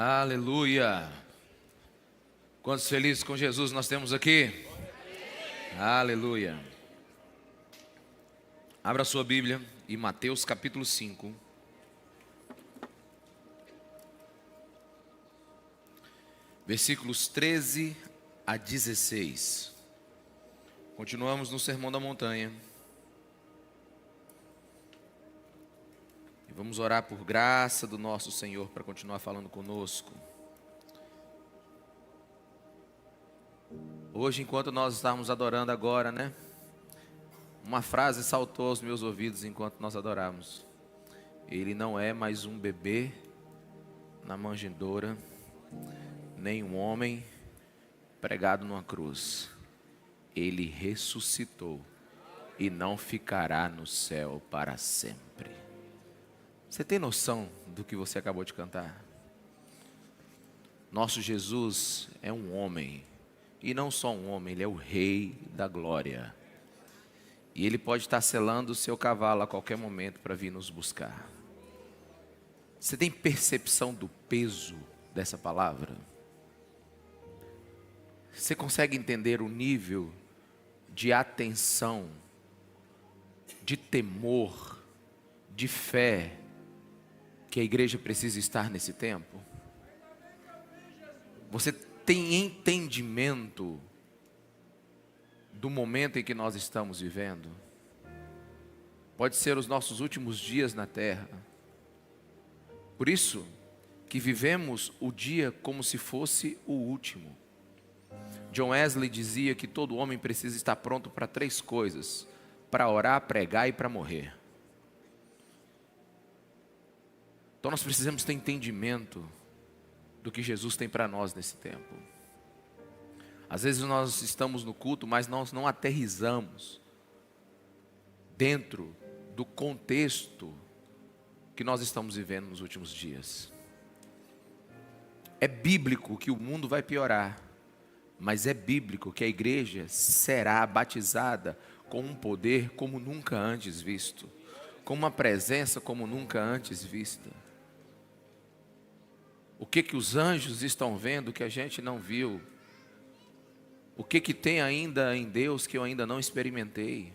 Aleluia. Quantos felizes com Jesus nós temos aqui? Aleluia. Abra sua Bíblia em Mateus capítulo 5. Versículos 13 a 16. Continuamos no Sermão da Montanha. E vamos orar por graça do nosso Senhor para continuar falando conosco. Hoje, enquanto nós estávamos adorando agora, uma frase saltou aos meus ouvidos enquanto nós adoramos. Ele não é mais um bebê na manjedoura, nem um homem pregado numa cruz. Ele ressuscitou e não ficará no céu para sempre. Você tem noção do que você acabou de cantar? Nosso Jesus é um homem, e não só um homem, ele é o Rei da Glória. E ele pode estar selando o seu cavalo a qualquer momento para vir nos buscar. Você tem percepção do peso dessa palavra? Você consegue entender o nível de atenção, de temor, de fé que a igreja precisa estar nesse tempo? Você tem entendimento do momento em que nós estamos vivendo? Pode ser os nossos últimos dias na terra. Por isso que vivemos o dia como se fosse o último. John Wesley dizia que todo homem precisa estar pronto para 3 coisas: para orar, pregar e para morrer. Então nós precisamos ter entendimento do que Jesus tem para nós nesse tempo. Às vezes nós estamos no culto, mas nós não aterrissamos dentro do contexto que nós estamos vivendo nos últimos dias. É bíblico que o mundo vai piorar, mas é bíblico que a igreja será batizada com um poder como nunca antes visto, com uma presença como nunca antes vista. O que os anjos estão vendo que a gente não viu? O que tem ainda em Deus que eu ainda não experimentei?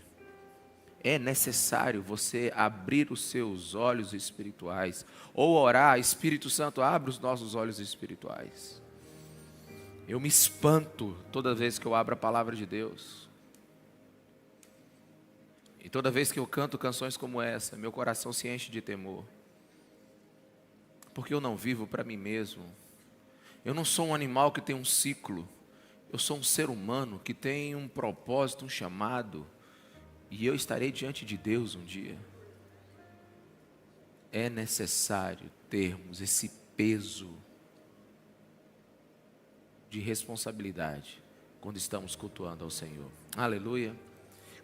É necessário você abrir os seus olhos espirituais, ou orar: Espírito Santo, abre os nossos olhos espirituais. Eu me espanto toda vez que eu abro a palavra de Deus. E toda vez que eu canto canções como essa, meu coração se enche de temor. Porque eu não vivo para mim mesmo. Eu não sou um animal que tem um ciclo. Eu sou um ser humano que tem um propósito, um chamado. E eu estarei diante de Deus um dia. É necessário termos esse peso de responsabilidade quando estamos cultuando ao Senhor. Aleluia.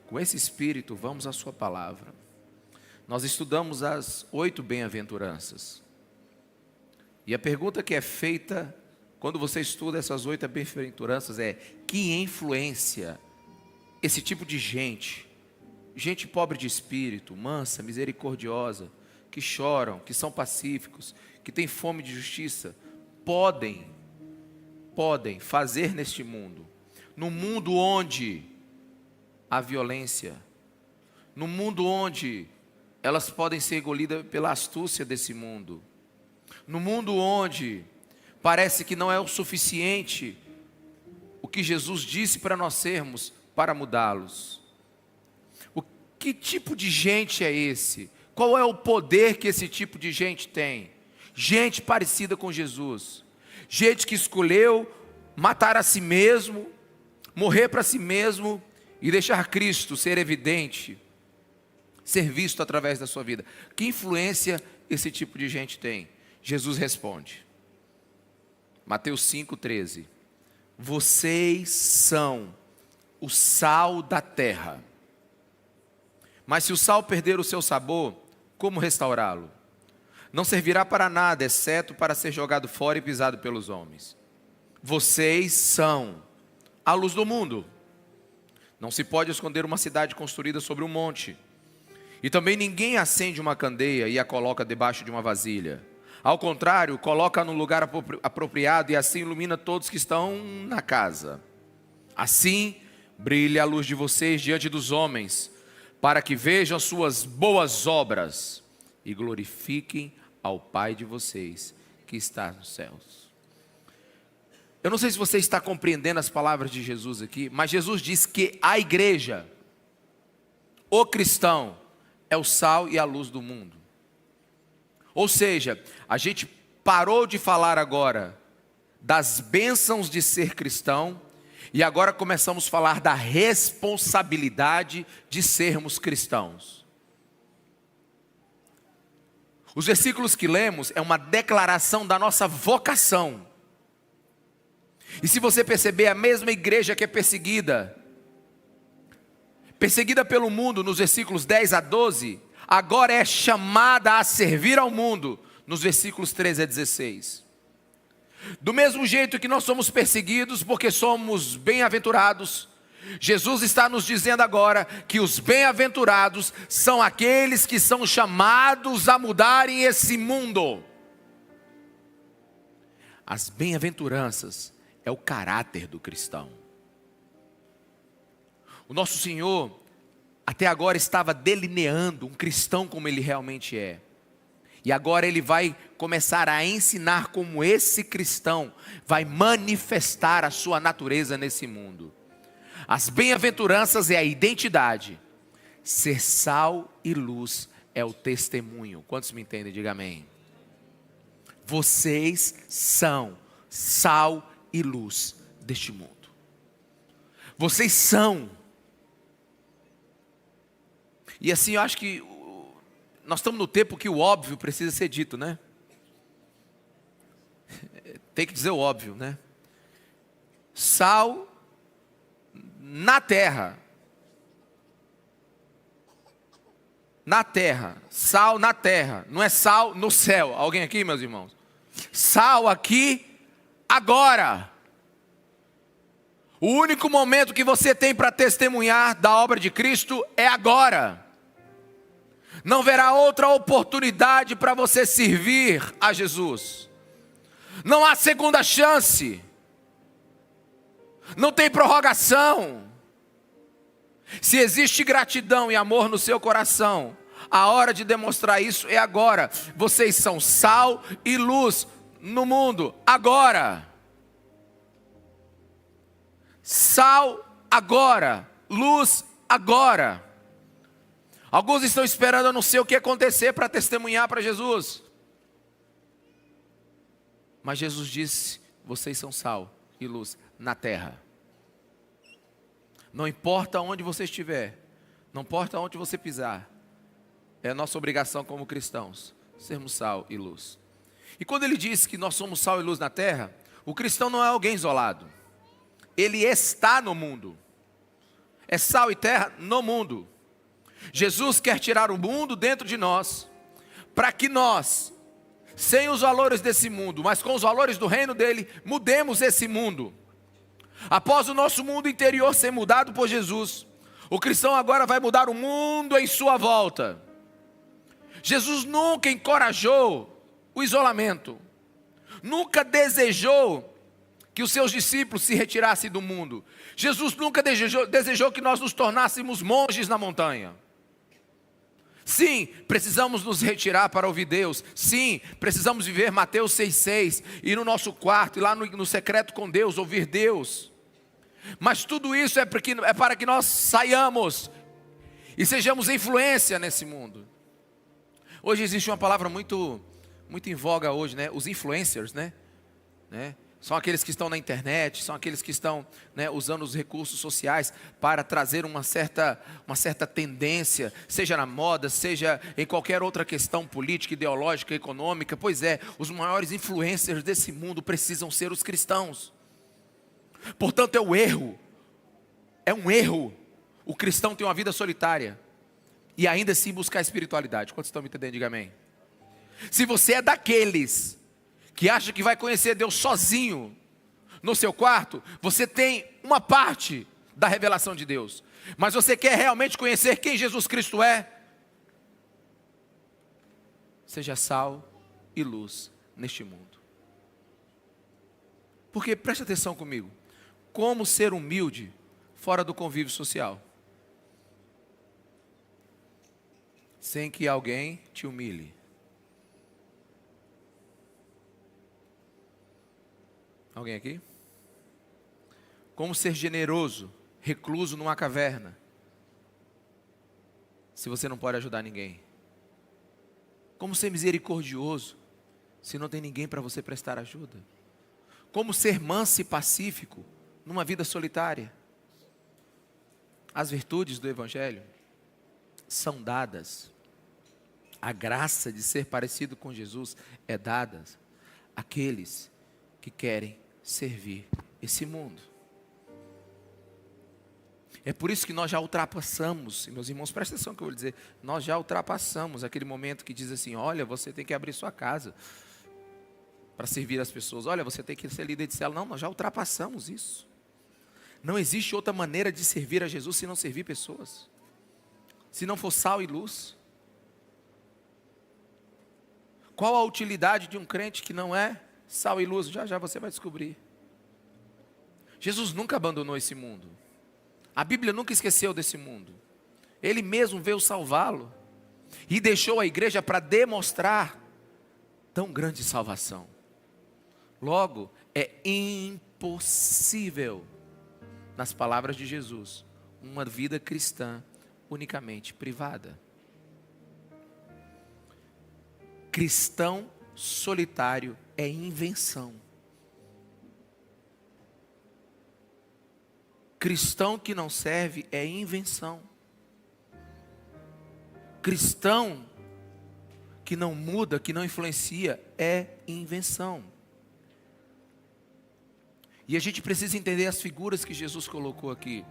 Com esse espírito, vamos à sua palavra. Nós estudamos as 8 bem-aventuranças. E a pergunta que é feita quando você estuda essas 8 bem-aventuranças é: que influência esse tipo de gente pobre de espírito, mansa, misericordiosa, que choram, que são pacíficos, que têm fome de justiça, podem fazer neste mundo? No mundo onde há violência, no mundo onde elas podem ser engolidas pela astúcia desse mundo, no mundo onde parece que não é o suficiente o que Jesus disse para nós sermos para mudá-los. Que tipo de gente é esse? Qual é o poder que esse tipo de gente tem? Gente parecida com Jesus. Gente que escolheu matar a si mesmo, morrer para si mesmo e deixar Cristo ser evidente, ser visto através da sua vida. Que influência esse tipo de gente tem? Jesus responde. Mateus 5,13. Vocês são o sal da terra. Mas se o sal perder o seu sabor, como restaurá-lo? Não servirá para nada, exceto para ser jogado fora e pisado pelos homens. Vocês são a luz do mundo. Não se pode esconder uma cidade construída sobre um monte. E também ninguém acende uma candeia e a coloca debaixo de uma vasilha. Ao contrário, coloca no lugar apropriado e assim ilumina todos que estão na casa. Assim, brilhe a luz de vocês diante dos homens, para que vejam suas boas obras e glorifiquem ao Pai de vocês que está nos céus. Eu não sei se você está compreendendo as palavras de Jesus aqui, mas Jesus diz que a igreja, o cristão, é o sal e a luz do mundo. Ou seja, a gente parou de falar agora das bênçãos de ser cristão e agora começamos a falar da responsabilidade de sermos cristãos. Os versículos que lemos é uma declaração da nossa vocação. E se você perceber, a mesma igreja que é perseguida pelo mundo nos versículos 10 a 12, agora é chamada a servir ao mundo nos versículos 13 a 16. Do mesmo jeito que nós somos perseguidos porque somos bem-aventurados, Jesus está nos dizendo agora que os bem-aventurados são aqueles que são chamados a mudarem esse mundo. As bem-aventuranças é o caráter do cristão. O nosso Senhor até agora estava delineando um cristão como ele realmente é. E agora ele vai começar a ensinar como esse cristão vai manifestar a sua natureza nesse mundo. As bem-aventuranças é a identidade. Ser sal e luz é o testemunho. Quantos me entendem? Diga amém. Vocês são sal e luz deste mundo. Vocês são. E assim, eu acho que nós estamos no tempo que o óbvio precisa ser dito, né? Tem que dizer o óbvio, né? Sal na terra. Na terra. Sal na terra. Não é sal no céu. Alguém aqui, meus irmãos? Sal aqui, agora. O único momento que você tem para testemunhar da obra de Cristo é agora. Não haverá outra oportunidade para você servir a Jesus. Não há segunda chance. Não tem prorrogação. Se existe gratidão e amor no seu coração, a hora de demonstrar isso é agora. Vocês são sal e luz no mundo, agora. Sal agora, luz agora. Alguns estão esperando, eu não sei o que acontecer para testemunhar para Jesus. Mas Jesus disse, vocês são sal e luz na terra. Não importa onde você estiver, não importa onde você pisar, é nossa obrigação como cristãos, sermos sal e luz. E quando ele diz que nós somos sal e luz na terra, o cristão não é alguém isolado. Ele está no mundo. É sal e terra no mundo. Jesus quer tirar o mundo dentro de nós, para que nós, sem os valores desse mundo, mas com os valores do reino dele, mudemos esse mundo. Após o nosso mundo interior ser mudado por Jesus, o cristão agora vai mudar o mundo em sua volta. Jesus nunca encorajou o isolamento, nunca desejou que os seus discípulos se retirassem do mundo. Jesus nunca desejou que nós nos tornássemos monges na montanha. Sim, precisamos nos retirar para ouvir Deus. Sim, precisamos viver Mateus 6,6, ir no nosso quarto, ir lá no secreto com Deus, ouvir Deus. Mas tudo isso é para que nós saiamos e sejamos influência nesse mundo. Hoje existe uma palavra muito em voga hoje, né? Os influencers, né? São aqueles que estão na internet, são aqueles que estão, usando os recursos sociais para trazer uma certa tendência, seja na moda, seja em qualquer outra questão política, ideológica, econômica. Pois é, os maiores influencers desse mundo precisam ser os cristãos. Portanto, é um erro. O cristão tem uma vida solitária e ainda assim buscar a espiritualidade. Quantos estão me entendendo? Diga amém. Se você é daqueles que acha que vai conhecer Deus sozinho no seu quarto, você tem uma parte da revelação de Deus. Mas você quer realmente conhecer quem Jesus Cristo é? Seja sal e luz neste mundo. Porque, preste atenção comigo, como ser humilde fora do convívio social? Sem que alguém te humilhe. Alguém aqui? Como ser generoso, recluso numa caverna, se você não pode ajudar ninguém? Como ser misericordioso, se não tem ninguém para você prestar ajuda? Como ser manso e pacífico numa vida solitária? As virtudes do Evangelho são dadas, a graça de ser parecido com Jesus é dada àqueles que querem servir esse mundo. É por isso que nós já ultrapassamos, e meus irmãos, presta atenção no que eu vou dizer, nós já ultrapassamos aquele momento que diz assim, olha, você tem que abrir sua casa para servir as pessoas, olha, você tem que ser líder de célula. Não, nós já ultrapassamos isso. Não existe outra maneira de servir a Jesus se não servir pessoas, se não for sal e luz. Qual a utilidade de um crente que não é sal e luz? Já já você vai descobrir. Jesus nunca abandonou esse mundo. A Bíblia nunca esqueceu desse mundo. Ele mesmo veio salvá-lo e deixou a igreja para demonstrar tão grande salvação. Logo, é impossível, nas palavras de Jesus, uma vida cristã unicamente privada. Cristão solitário é invenção. Cristão que não serve é invenção. Cristão que não muda, que não influencia, é invenção. E a gente precisa entender as figuras que Jesus colocou aqui.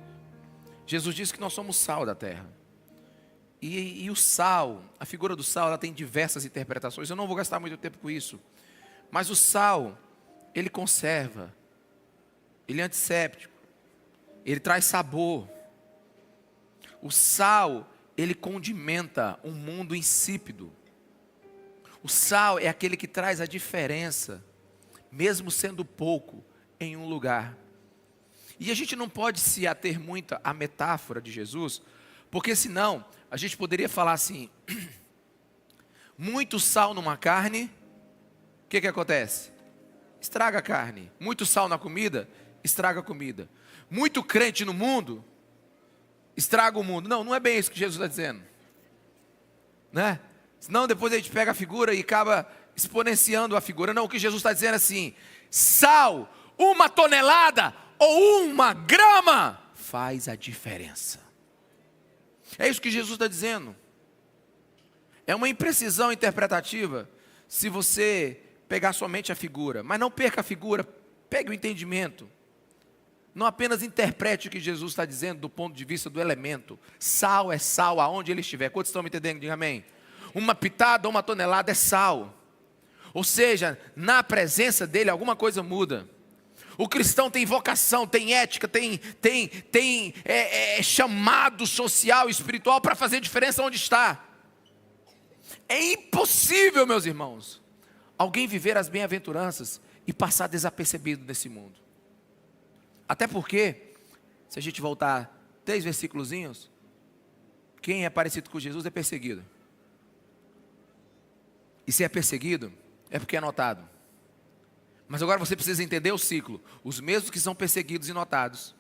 Jesus disse que nós somos sal da terra. E o sal, a figura do sal, ela tem diversas interpretações. Eu não vou gastar muito tempo com isso. Mas o sal, ele conserva, ele é antisséptico, ele traz sabor. O sal, ele condimenta um mundo insípido. O sal é aquele que traz a diferença, mesmo sendo pouco, em um lugar. E a gente não pode se ater muito à metáfora de Jesus, porque senão a gente poderia falar assim, muito sal numa carne, o que acontece? Estraga a carne. Muito sal na comida, estraga a comida. Muito crente no mundo, estraga o mundo. Não, não é bem isso que Jesus está dizendo, né? Senão depois a gente pega a figura e acaba exponenciando a figura. Não, o que Jesus está dizendo é assim, sal, 1 tonelada ou 1 grama faz a diferença. É isso que Jesus está dizendo. É uma imprecisão interpretativa se você pegar somente a figura. Mas não perca a figura, pegue o entendimento. Não apenas interprete o que Jesus está dizendo do ponto de vista do elemento. Sal é sal aonde ele estiver. Quantos estão me entendendo? Diga amém. 1 pitada ou 1 tonelada é sal. Ou seja, na presença dele alguma coisa muda. O cristão tem vocação, tem ética, tem chamado social e espiritual para fazer diferença onde está. É impossível, meus irmãos, alguém viver as bem-aventuranças e passar desapercebido nesse mundo. Até porque, se a gente voltar 3 versículozinhos, quem é parecido com Jesus é perseguido. E se é perseguido, é porque é notado. Mas agora você precisa entender o ciclo. Os mesmos que são perseguidos e notados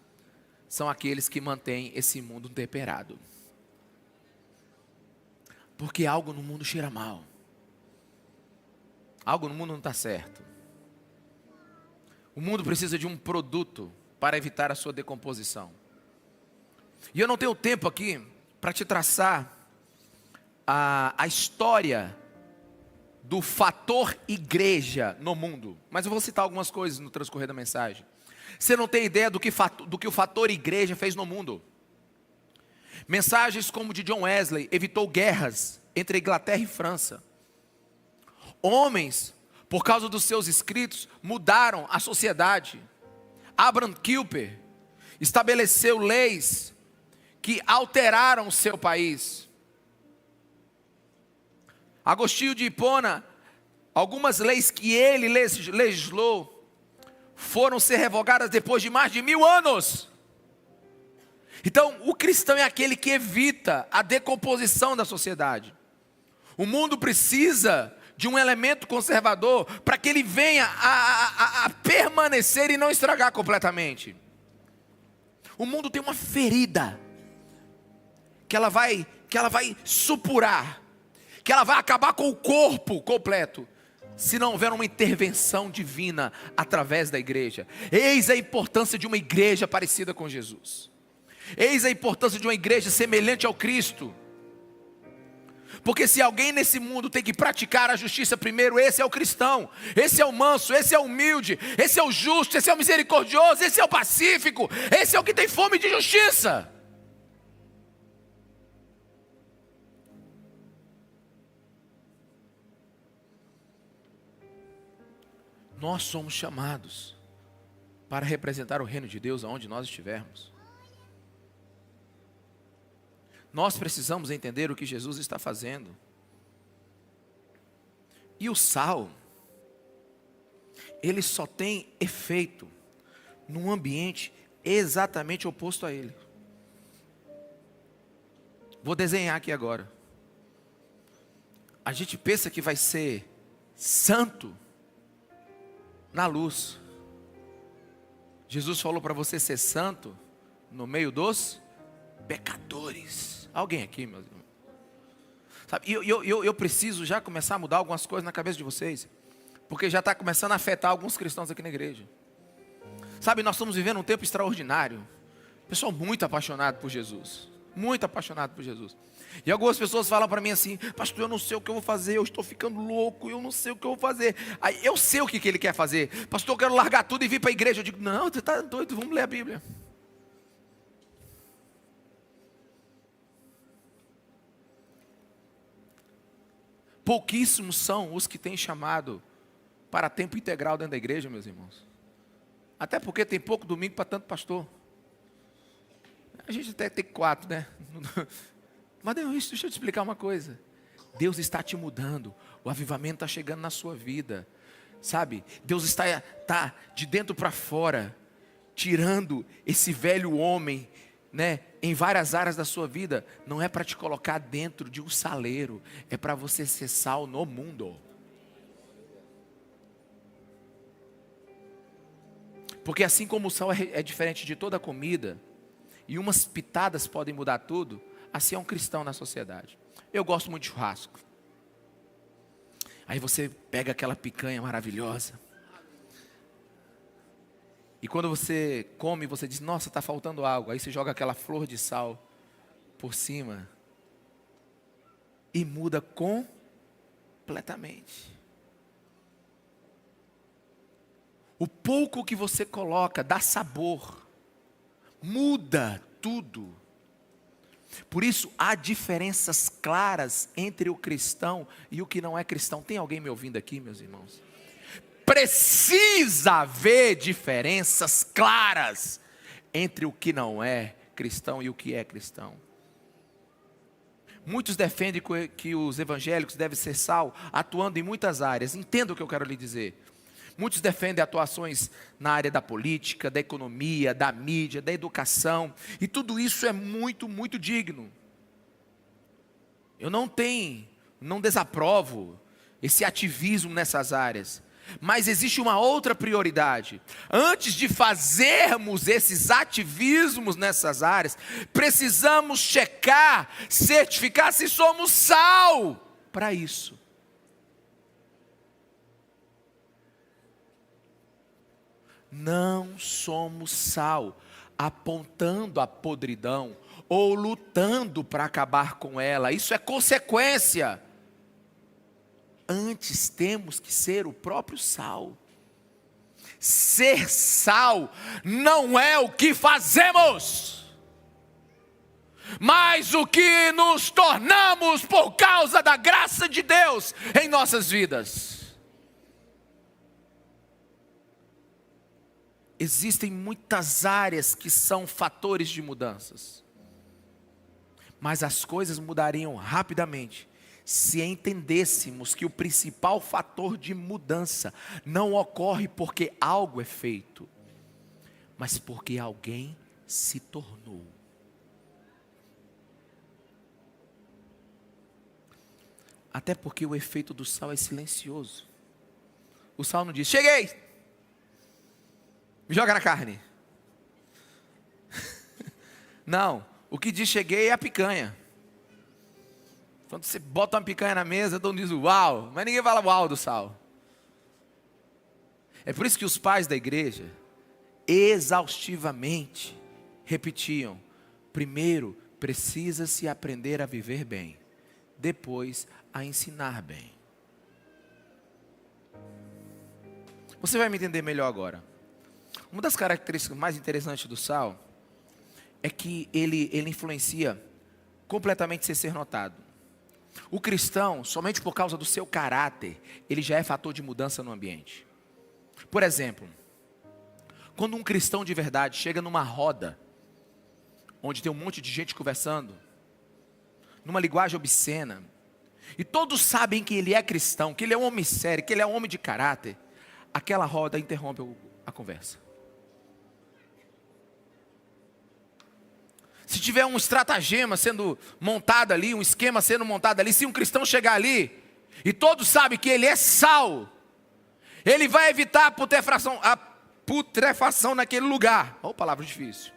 são aqueles que mantêm esse mundo temperado. Porque algo no mundo cheira mal. Algo no mundo não está certo. O mundo precisa de um produto para evitar a sua decomposição. E eu não tenho tempo aqui para te traçar a história do fator igreja no mundo. Mas eu vou citar algumas coisas no transcorrer da mensagem. Você não tem ideia do que o fator igreja fez no mundo. Mensagens como de John Wesley evitou guerras entre a Inglaterra e França. Homens, por causa dos seus escritos, mudaram a sociedade. Abraham Kuyper estabeleceu leis que alteraram o seu país. Agostinho de Hipona, Algumas leis que ele legislou foram ser revogadas depois de mais de 1000 anos. Então, o cristão é aquele que evita a decomposição da sociedade. O mundo precisa de um elemento conservador para que ele venha a permanecer e não estragar completamente. O mundo tem uma ferida que ela vai supurar, que ela vai acabar com o corpo completo, se não houver uma intervenção divina através da igreja. Eis a importância de uma igreja parecida com Jesus. Eis a importância de uma igreja semelhante ao Cristo. Porque se alguém nesse mundo tem que praticar a justiça primeiro, esse é o cristão, esse é o manso, esse é o humilde, esse é o justo, esse é o misericordioso, esse é o pacífico, esse é o que tem fome de justiça. Nós somos chamados para representar o reino de Deus aonde nós estivermos. Nós precisamos entender o que Jesus está fazendo. E o sal, ele só tem efeito num ambiente exatamente oposto a ele. Vou desenhar aqui agora. A gente pensa que vai ser santo na luz. Jesus falou para você ser santo no meio dos pecadores. Alguém aqui, meus irmãos? Sabe, eu preciso já começar a mudar algumas coisas na cabeça de vocês, porque já está começando a afetar alguns cristãos aqui na igreja. Sabe, nós estamos vivendo um tempo extraordinário. Pessoal muito apaixonado por Jesus. Muito apaixonado por Jesus. E algumas pessoas falam para mim assim: pastor, eu não sei o que eu vou fazer, eu estou ficando louco, eu não sei o que eu vou fazer. Aí eu sei o que ele quer fazer. Pastor, eu quero largar tudo e vir para a igreja. Eu digo: não, você está doido, vamos ler a Bíblia. Pouquíssimos são os que têm chamado para tempo integral dentro da igreja, meus irmãos. Até porque tem pouco domingo para tanto pastor. A gente até tem 4, né? Mas deixa eu te explicar uma coisa. Deus está te mudando. O avivamento está chegando na sua vida. Sabe? Deus está de dentro para fora, tirando esse velho homem, né, em várias áreas da sua vida. Não é para te colocar dentro de um saleiro, é para você ser sal no mundo. Porque assim como o sal é diferente de toda comida, e umas pitadas podem mudar tudo, assim é um cristão na sociedade. Eu gosto muito de churrasco. Aí você pega aquela picanha maravilhosa, e quando você come, você diz: nossa, está faltando algo. Aí você joga aquela flor de sal por cima e muda completamente. O pouco que você coloca dá sabor, muda tudo. Por isso há diferenças claras entre o cristão e o que não é cristão. Tem alguém me ouvindo aqui, meus irmãos? Precisa haver diferenças claras entre o que não é cristão e o que é cristão. Muitos defendem que os evangélicos devem ser sal, atuando em muitas áreas. Entenda o que eu quero lhe dizer. Muitos defendem atuações na área da política, da economia, da mídia, da educação. E tudo isso é muito, muito digno. Eu não desaprovo esse ativismo nessas áreas. Mas existe uma outra prioridade. Antes de fazermos esses ativismos nessas áreas, precisamos checar, certificar se somos sal para isso. Não somos sal, apontando a podridão ou lutando para acabar com ela. Isso é consequência. Antes temos que ser o próprio sal. Ser sal não é o que fazemos, mas o que nos tornamos por causa da graça de Deus em nossas vidas. Existem muitas áreas que são fatores de mudanças, mas as coisas mudariam rapidamente se entendêssemos que o principal fator de mudança não ocorre porque algo é feito, mas porque alguém se tornou. Até porque o efeito do sal é silencioso. O sal não diz: cheguei, me joga na carne. Não, o que diz cheguei é a picanha. Quando você bota uma picanha na mesa, todo mundo diz uau, mas ninguém fala uau do sal. É por isso que os pais da igreja, exaustivamente, repetiam: primeiro precisa-se aprender a viver bem, depois a ensinar bem. Você vai me entender melhor agora. Uma das características mais interessantes do sal é que ele influencia completamente sem ser notado. O cristão, somente por causa do seu caráter, ele já é fator de mudança no ambiente. Por exemplo, quando um cristão de verdade chega numa roda, onde tem um monte de gente conversando, numa linguagem obscena, e todos sabem que ele é cristão, que ele é um homem sério, que ele é um homem de caráter, aquela roda interrompe a conversa. Se tiver um estratagema sendo montado ali, um esquema sendo montado ali, se um cristão chegar ali, e todos sabem que ele é sal, ele vai evitar a putrefação naquele lugar. Olha a palavra difícil.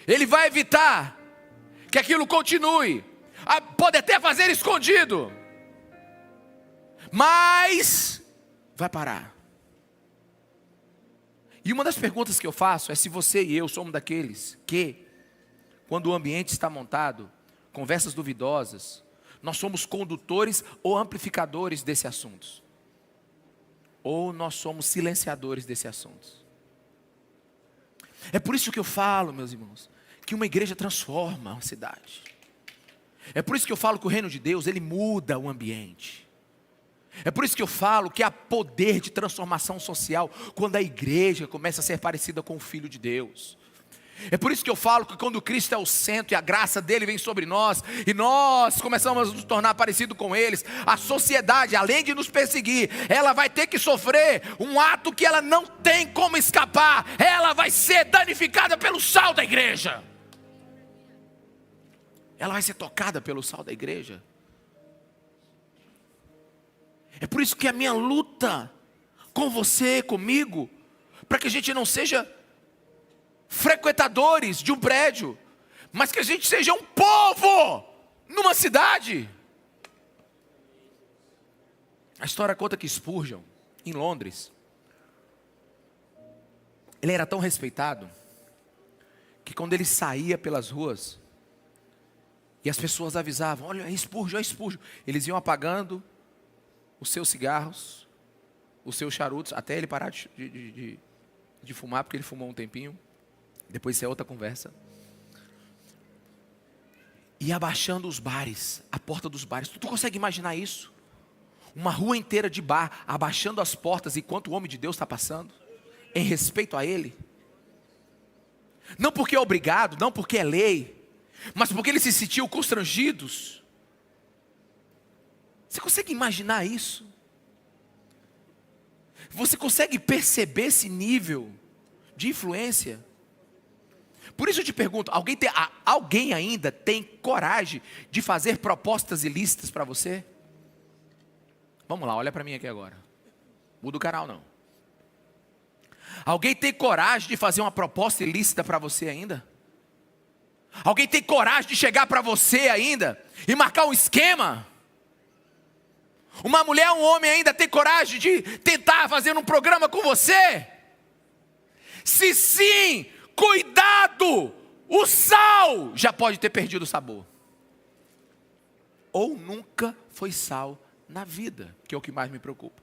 Ele vai evitar que aquilo continue. Pode até fazer escondido, mas vai parar. E uma das perguntas que eu faço é se você e eu somos daqueles que, quando o ambiente está montado, conversas duvidosas, nós somos condutores ou amplificadores desse assunto, ou nós somos silenciadores desse assunto. É por isso que eu falo, meus irmãos, que uma igreja transforma uma cidade. É por isso que eu falo que o reino de Deus, ele muda o ambiente. É por isso que eu falo que há poder de transformação social quando a igreja começa a ser parecida com o Filho de Deus. É por isso que eu falo que quando Cristo é o centro e a graça dele vem sobre nós, e nós começamos a nos tornar parecidos com eles, a sociedade, além de nos perseguir, ela vai ter que sofrer um ato que ela não tem como escapar. Ela vai ser danificada pelo sal da igreja. Ela vai ser tocada pelo sal da igreja. É por isso que a minha luta com você, comigo, para que a gente não seja frequentadores de um prédio, mas que a gente seja um povo numa cidade. A história conta que Spurgeon, em Londres, ele era tão respeitado, que quando ele saía pelas ruas, e as pessoas avisavam: olha, é Spurgeon, é Spurgeon. Eles iam apagando os seus cigarros, os seus charutos, até ele parar de fumar, porque ele fumou um tempinho. Depois isso é outra conversa. E abaixando os bares, a porta dos bares. Tu consegue imaginar isso? Uma rua inteira de bar, abaixando as portas enquanto o homem de Deus está passando, em respeito a ele. Não porque é obrigado, não porque é lei, mas porque eles se sentiam constrangidos. Você consegue imaginar isso? Você consegue perceber esse nível de influência? Por isso eu te pergunto, alguém ainda tem coragem de fazer propostas ilícitas para você? Vamos lá, olha para mim aqui agora. Muda o canal não. Alguém tem coragem de fazer uma proposta ilícita para você ainda? Alguém tem coragem de chegar para você ainda e marcar um esquema? Uma mulher, um homem ainda tem coragem de tentar fazer um programa com você? Se sim, cuidado, o sal já pode ter perdido o sabor. Ou nunca foi sal na vida, que é o que mais me preocupa.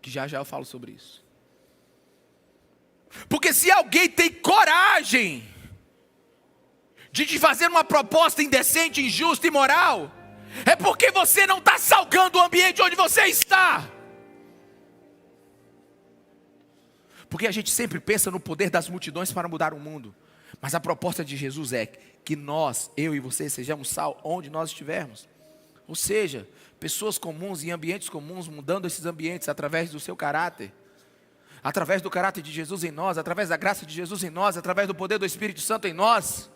Que já eu falo sobre isso. Porque se alguém tem coragem de te fazer uma proposta indecente, injusta e imoral, é porque você não está salgando o ambiente onde você está. Porque a gente sempre pensa no poder das multidões para mudar o mundo. Mas a proposta de Jesus é que nós, eu e você, sejamos sal onde nós estivermos. Ou seja, pessoas comuns em ambientes comuns, mudando esses ambientes através do seu caráter. Através do caráter de Jesus em nós, através da graça de Jesus em nós, através do poder do Espírito Santo em nós.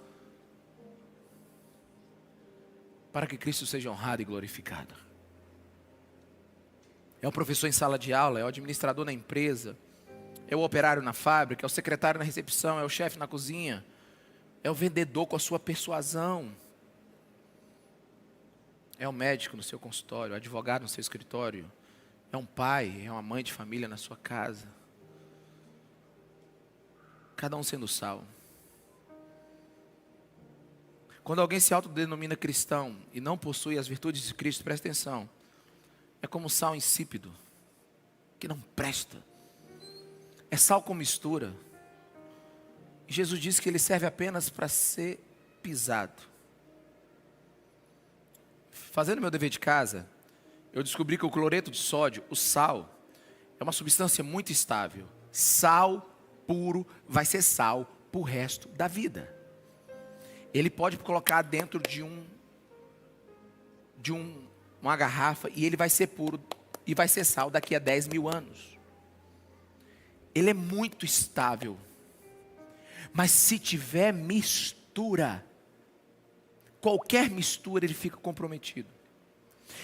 Para que Cristo seja honrado e glorificado. É o professor em sala de aula, é o administrador na empresa, é o operário na fábrica, é o secretário na recepção, é o chefe na cozinha, é o vendedor com a sua persuasão, é o médico no seu consultório, o advogado no seu escritório, é um pai, é uma mãe de família na sua casa. Cada um sendo sal. Quando alguém se autodenomina cristão e não possui as virtudes de Cristo, presta atenção, é como sal insípido, que não presta. É sal com mistura. E Jesus disse que ele serve apenas para ser pisado. Fazendo meu dever de casa, eu descobri que o cloreto de sódio, o sal, é uma substância muito estável. Sal puro vai ser sal para o resto da vida. Ele pode colocar dentro de uma garrafa e ele vai ser puro e vai ser sal daqui a 10 mil anos. Ele é muito estável. Mas se tiver mistura, qualquer mistura ele fica comprometido.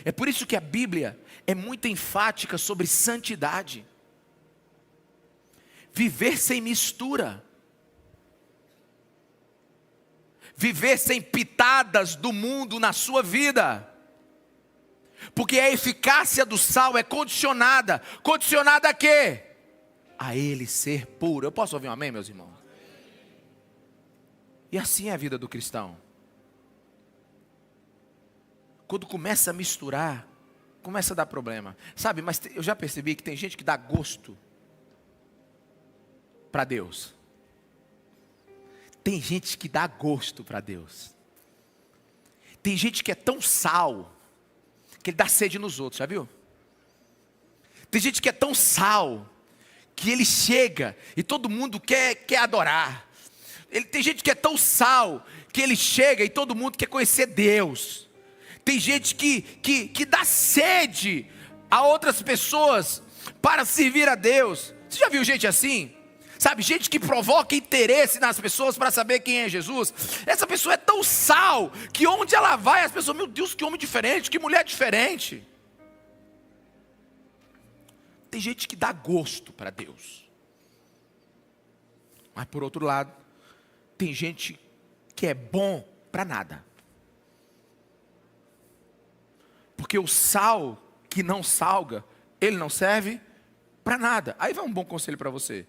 É por isso que a Bíblia é muito enfática sobre santidade. Viver sem mistura. Viver sem pitadas do mundo na sua vida. Porque a eficácia do sal é condicionada. Condicionada a quê? A ele ser puro. Eu posso ouvir um amém, meus irmãos? E assim é a vida do cristão. Quando começa a misturar, começa a dar problema. Sabe, mas eu já percebi que tem gente que dá gosto para Deus. Tem gente que dá gosto para Deus. Tem gente que é tão sal que ele dá sede nos outros, já viu? Tem gente que é tão sal que ele chega e todo mundo quer adorar. Tem gente que é tão sal que ele chega e todo mundo quer conhecer Deus. Tem gente que dá sede a outras pessoas para servir a Deus. Você já viu gente assim? Sabe, gente que provoca interesse nas pessoas para saber quem é Jesus. Essa pessoa é tão sal que onde ela vai, as pessoas, meu Deus, que homem diferente, que mulher diferente. Tem gente que dá gosto para Deus. Mas por outro lado, tem gente que é bom para nada. Porque o sal que não salga, ele não serve para nada. Aí vai um bom conselho para você.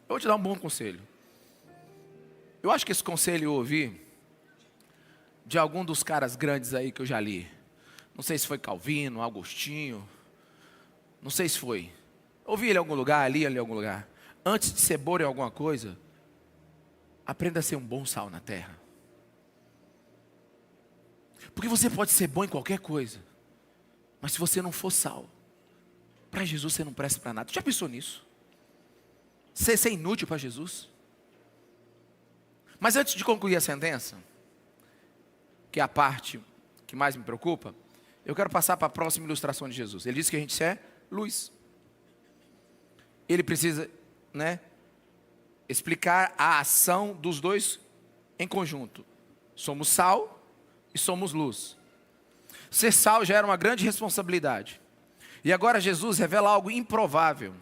Eu vou te dar um bom conselho. Eu acho que esse conselho eu ouvi de algum dos caras grandes aí que eu já li. Não sei se foi Calvino, Agostinho. Não sei se foi. Ouvi ele em algum lugar, li ele em algum lugar. Antes de ser bom em alguma coisa, aprenda a ser um bom sal na terra. Porque você pode ser bom em qualquer coisa, mas se você não for sal, para Jesus você não presta para nada. Já pensou nisso? Você é inútil para Jesus? Mas antes de concluir a sentença, que é a parte que mais me preocupa, eu quero passar para a próxima ilustração de Jesus. Ele disse que a gente é luz. Ele precisa, explicar a ação dos dois em conjunto. Somos sal e somos luz. Ser sal já era uma grande responsabilidade. E agora Jesus revela algo improvável.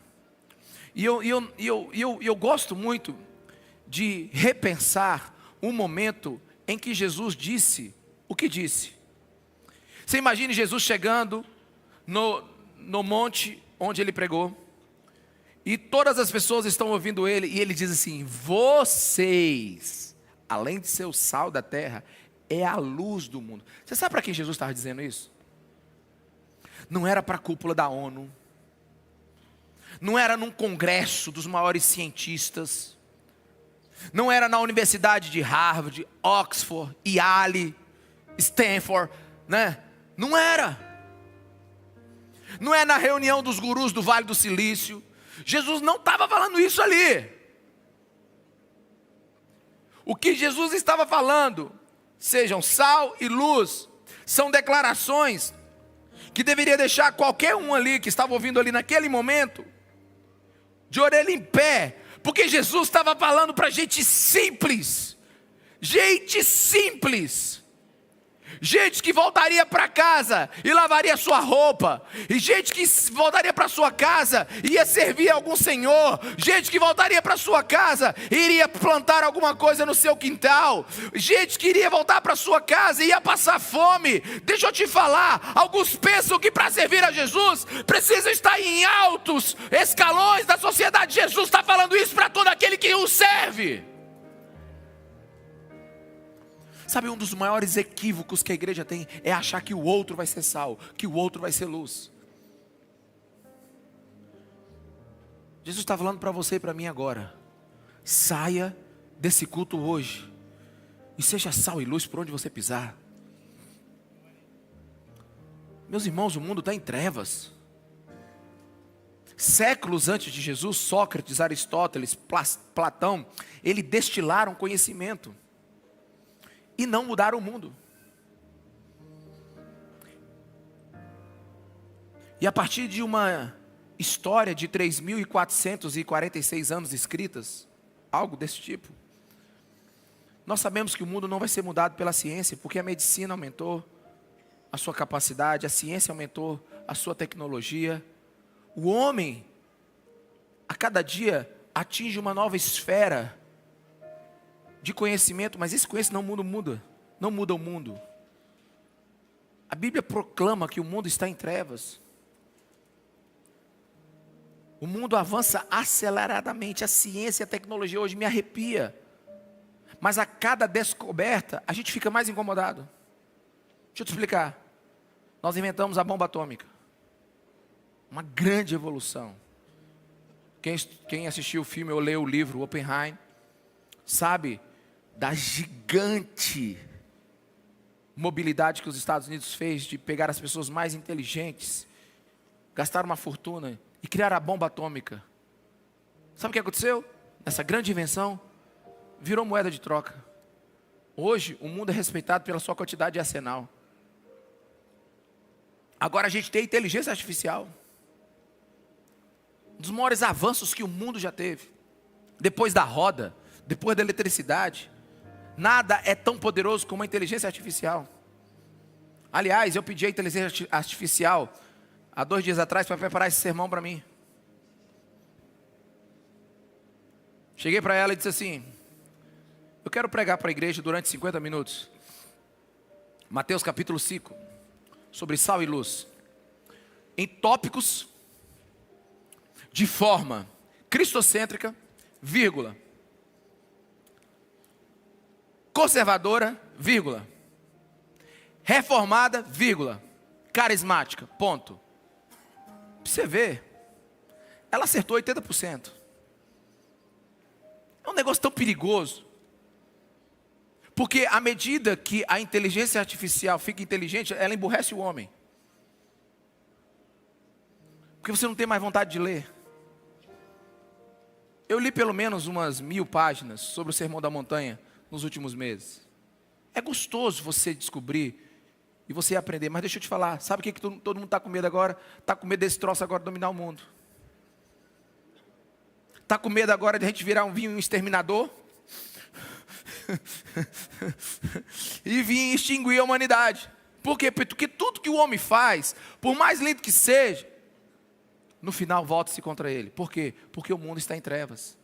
E eu gosto muito de repensar um momento em que Jesus disse o que disse. Você imagine Jesus chegando no monte onde ele pregou. E todas as pessoas estão ouvindo ele. E ele diz assim: vocês, além de ser o sal da terra, é a luz do mundo. Você sabe para quem Jesus estava dizendo isso? Não era para a cúpula da ONU. Não era num congresso dos maiores cientistas. Não era na universidade de Harvard, Oxford, Yale, Stanford, Não era. Não é na reunião dos gurus do Vale do Silício. Jesus não estava falando isso ali. O que Jesus estava falando, sejam sal e luz, são declarações que deveria deixar qualquer um ali que estava ouvindo ali naquele momento de orelha em pé, porque Jesus estava falando para gente simples, gente que voltaria para casa e lavaria sua roupa, e gente que voltaria para sua casa e ia servir algum senhor, gente que voltaria para sua casa e iria plantar alguma coisa no seu quintal, gente que iria voltar para sua casa e ia passar fome. Deixa eu te falar, alguns pensam que para servir a Jesus precisa estar em altos escalões da sociedade. Jesus está falando isso para todo aquele que o serve. Sabe, um dos maiores equívocos que a igreja tem é achar que o outro vai ser sal, que o outro vai ser luz. Jesus está falando para você e para mim agora: saia desse culto hoje e seja sal e luz por onde você pisar. Meus irmãos, o mundo está em trevas. Séculos antes de Jesus, Sócrates, Aristóteles, Platão, eles destilaram conhecimento e não mudaram o mundo. E a partir de uma história de 3.446 anos escritas, algo desse tipo, nós sabemos que o mundo não vai ser mudado pela ciência, porque a medicina aumentou a sua capacidade, a ciência aumentou a sua tecnologia. O homem, a cada dia, atinge uma nova esfera de conhecimento, mas esse conhecimento não muda o mundo. A Bíblia proclama que o mundo está em trevas. O mundo avança aceleradamente, a ciência e a tecnologia hoje me arrepia. Mas a cada descoberta, a gente fica mais incomodado. Deixa eu te explicar. Nós inventamos a bomba atômica. Uma grande evolução. Quem assistiu o filme ou leu o livro, Oppenheimer, sabe da gigante mobilidade que os Estados Unidos fez de pegar as pessoas mais inteligentes, gastar uma fortuna e criar a bomba atômica. Sabe o que aconteceu? Essa grande invenção virou moeda de troca. Hoje o mundo é respeitado pela sua quantidade de arsenal. Agora a gente tem inteligência artificial. Um dos maiores avanços que o mundo já teve. Depois da roda, depois da eletricidade, nada é tão poderoso como a inteligência artificial. Aliás, eu pedi a inteligência artificial há 2 dias atrás para preparar esse sermão para mim. Cheguei para ela e disse assim: eu quero pregar para a igreja durante 50 minutos. Mateus capítulo 5, sobre sal e luz. Em tópicos de forma cristocêntrica, vírgula, conservadora, vírgula, reformada, vírgula, carismática, ponto. Pra você ver, ela acertou 80%. É um negócio tão perigoso, porque à medida que a inteligência artificial fica inteligente, ela emburrece o homem, porque você não tem mais vontade de ler. Eu li pelo menos umas 1000 páginas sobre o Sermão da Montanha nos últimos meses. É gostoso você descobrir e você aprender, mas deixa eu te falar, sabe o que todo mundo está com medo agora? Está com medo desse troço agora dominar o mundo. Está com medo agora de a gente virar um exterminador e vir extinguir a humanidade. Por quê? Porque tudo que o homem faz, por mais lindo que seja, no final volta-se contra ele. Por quê? Porque o mundo está em trevas.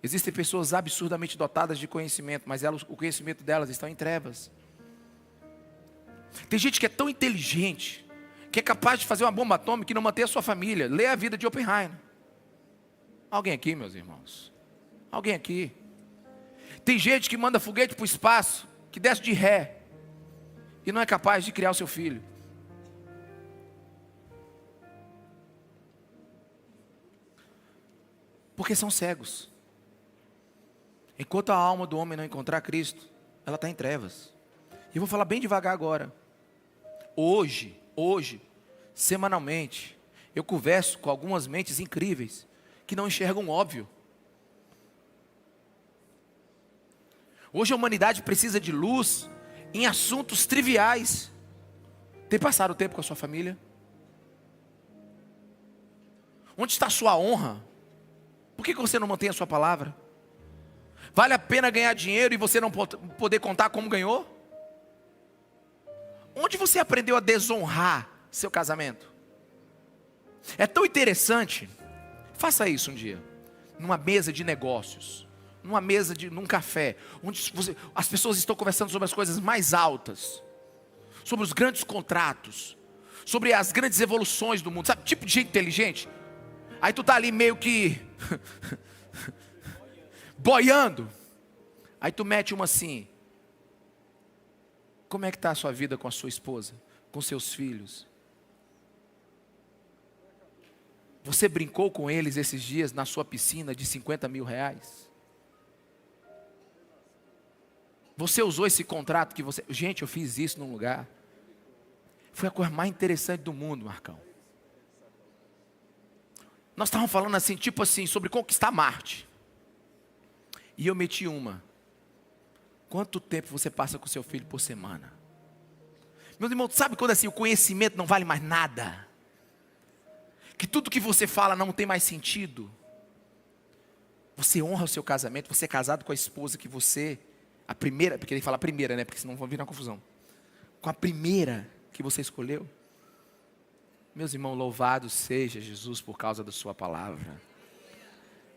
Existem pessoas absurdamente dotadas de conhecimento, mas o conhecimento delas está em trevas. Tem gente que é tão inteligente, que é capaz de fazer uma bomba atômica e não manter a sua família. Lê a vida de Oppenheimer. Alguém aqui, meus irmãos? Alguém aqui? Tem gente que manda foguete para o espaço, que desce de ré, e não é capaz de criar o seu filho. Porque são cegos. Enquanto a alma do homem não encontrar Cristo, ela está em trevas. E eu vou falar bem devagar agora. Hoje, semanalmente, eu converso com algumas mentes incríveis, que não enxergam o óbvio. Hoje a humanidade precisa de luz em assuntos triviais. Tem passado o tempo com a sua família? Onde está a sua honra? Por que você não mantém a sua palavra? Vale a pena ganhar dinheiro e você não poder contar como ganhou? Onde você aprendeu a desonrar seu casamento? É tão interessante. Faça isso um dia, numa mesa de negócios, num café, onde as pessoas estão conversando sobre as coisas mais altas, sobre os grandes contratos, sobre as grandes evoluções do mundo, sabe, tipo de gente inteligente. Aí tu tá ali meio que boiando. Aí tu mete uma assim: como é que está a sua vida com a sua esposa, com seus filhos? Você brincou com eles esses dias na sua piscina de 50 mil reais? Você usou esse contrato que você... Gente, eu fiz isso num lugar. Foi a coisa mais interessante do mundo, Marcão. Nós estávamos falando assim, tipo assim, sobre conquistar Marte. E eu meti uma: quanto tempo você passa com seu filho por semana? Meus irmãos, sabe quando assim o conhecimento não vale mais nada? Que tudo que você fala não tem mais sentido? Você honra o seu casamento, você é casado com a esposa que você... A primeira, porque ele fala a primeira, né? Porque senão vão vir na confusão. Com a primeira que você escolheu. Meus irmãos, louvado seja Jesus por causa da sua palavra.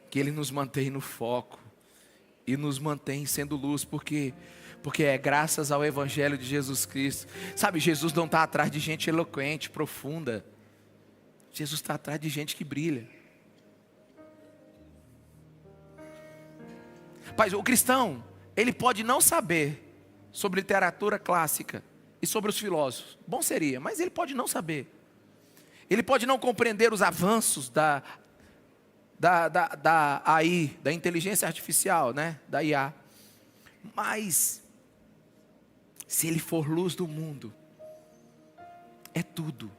Que Ele nos mantém no foco. E nos mantém sendo luz, porque é graças ao Evangelho de Jesus Cristo. Sabe, Jesus não está atrás de gente eloquente, profunda. Jesus está atrás de gente que brilha. Pai, o cristão, ele pode não saber sobre literatura clássica e sobre os filósofos. Bom seria, mas ele pode não saber. Ele pode não compreender os avanços da AI, da inteligência artificial, né? Da IA. Mas, se ele for luz do mundo, é tudo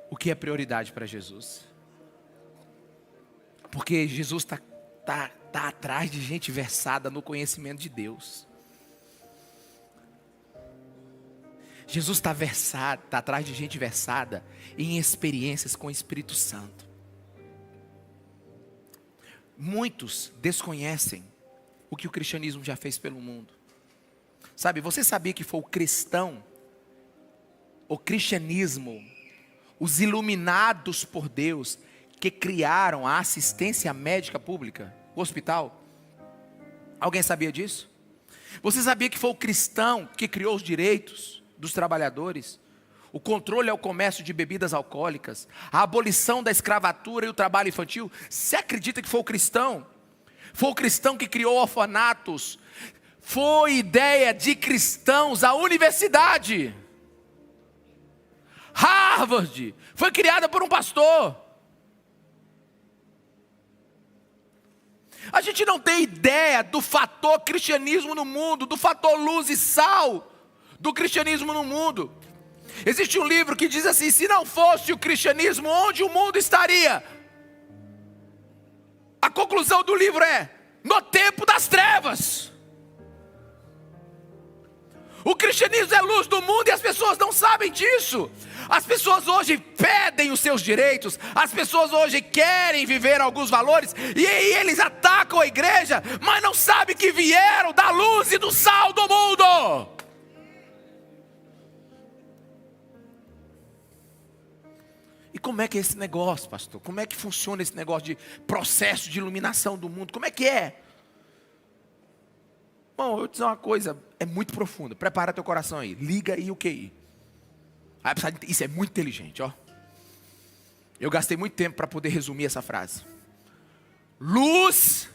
o que é prioridade para Jesus. Porque Jesus está atrás de gente versada no conhecimento de Deus. Jesus está atrás de gente versada em experiências com o Espírito Santo. Muitos desconhecem o que o cristianismo já fez pelo mundo. Sabe, você sabia que foi o cristianismo, os iluminados por Deus, que criaram a assistência médica pública, o hospital? Alguém sabia disso? Você sabia que foi o cristão que criou os direitos dos trabalhadores, o controle ao comércio de bebidas alcoólicas, a abolição da escravatura e o trabalho infantil? Você acredita que foi o cristão? Foi o cristão que criou orfanatos. Foi ideia de cristãos a universidade. Harvard foi criada por um pastor. A gente não tem ideia do fator cristianismo no mundo, do fator luz e sal do cristianismo no mundo. Existe um livro que diz assim: se não fosse o cristianismo, onde o mundo estaria? A conclusão do livro é: no tempo das trevas. O cristianismo é luz do mundo e as pessoas não sabem disso. As pessoas hoje pedem os seus direitos, as pessoas hoje querem viver alguns valores, e aí eles atacam a igreja, mas não sabem que vieram da luz e do sal do mundo. E como é que é esse negócio, pastor? Como é que funciona esse negócio de processo de iluminação do mundo? Como é que é? Bom, eu vou te dizer uma coisa, é muito profunda. Prepara teu coração aí, liga aí o QI. Isso é muito inteligente, ó. Eu gastei muito tempo para poder resumir essa frase. Luz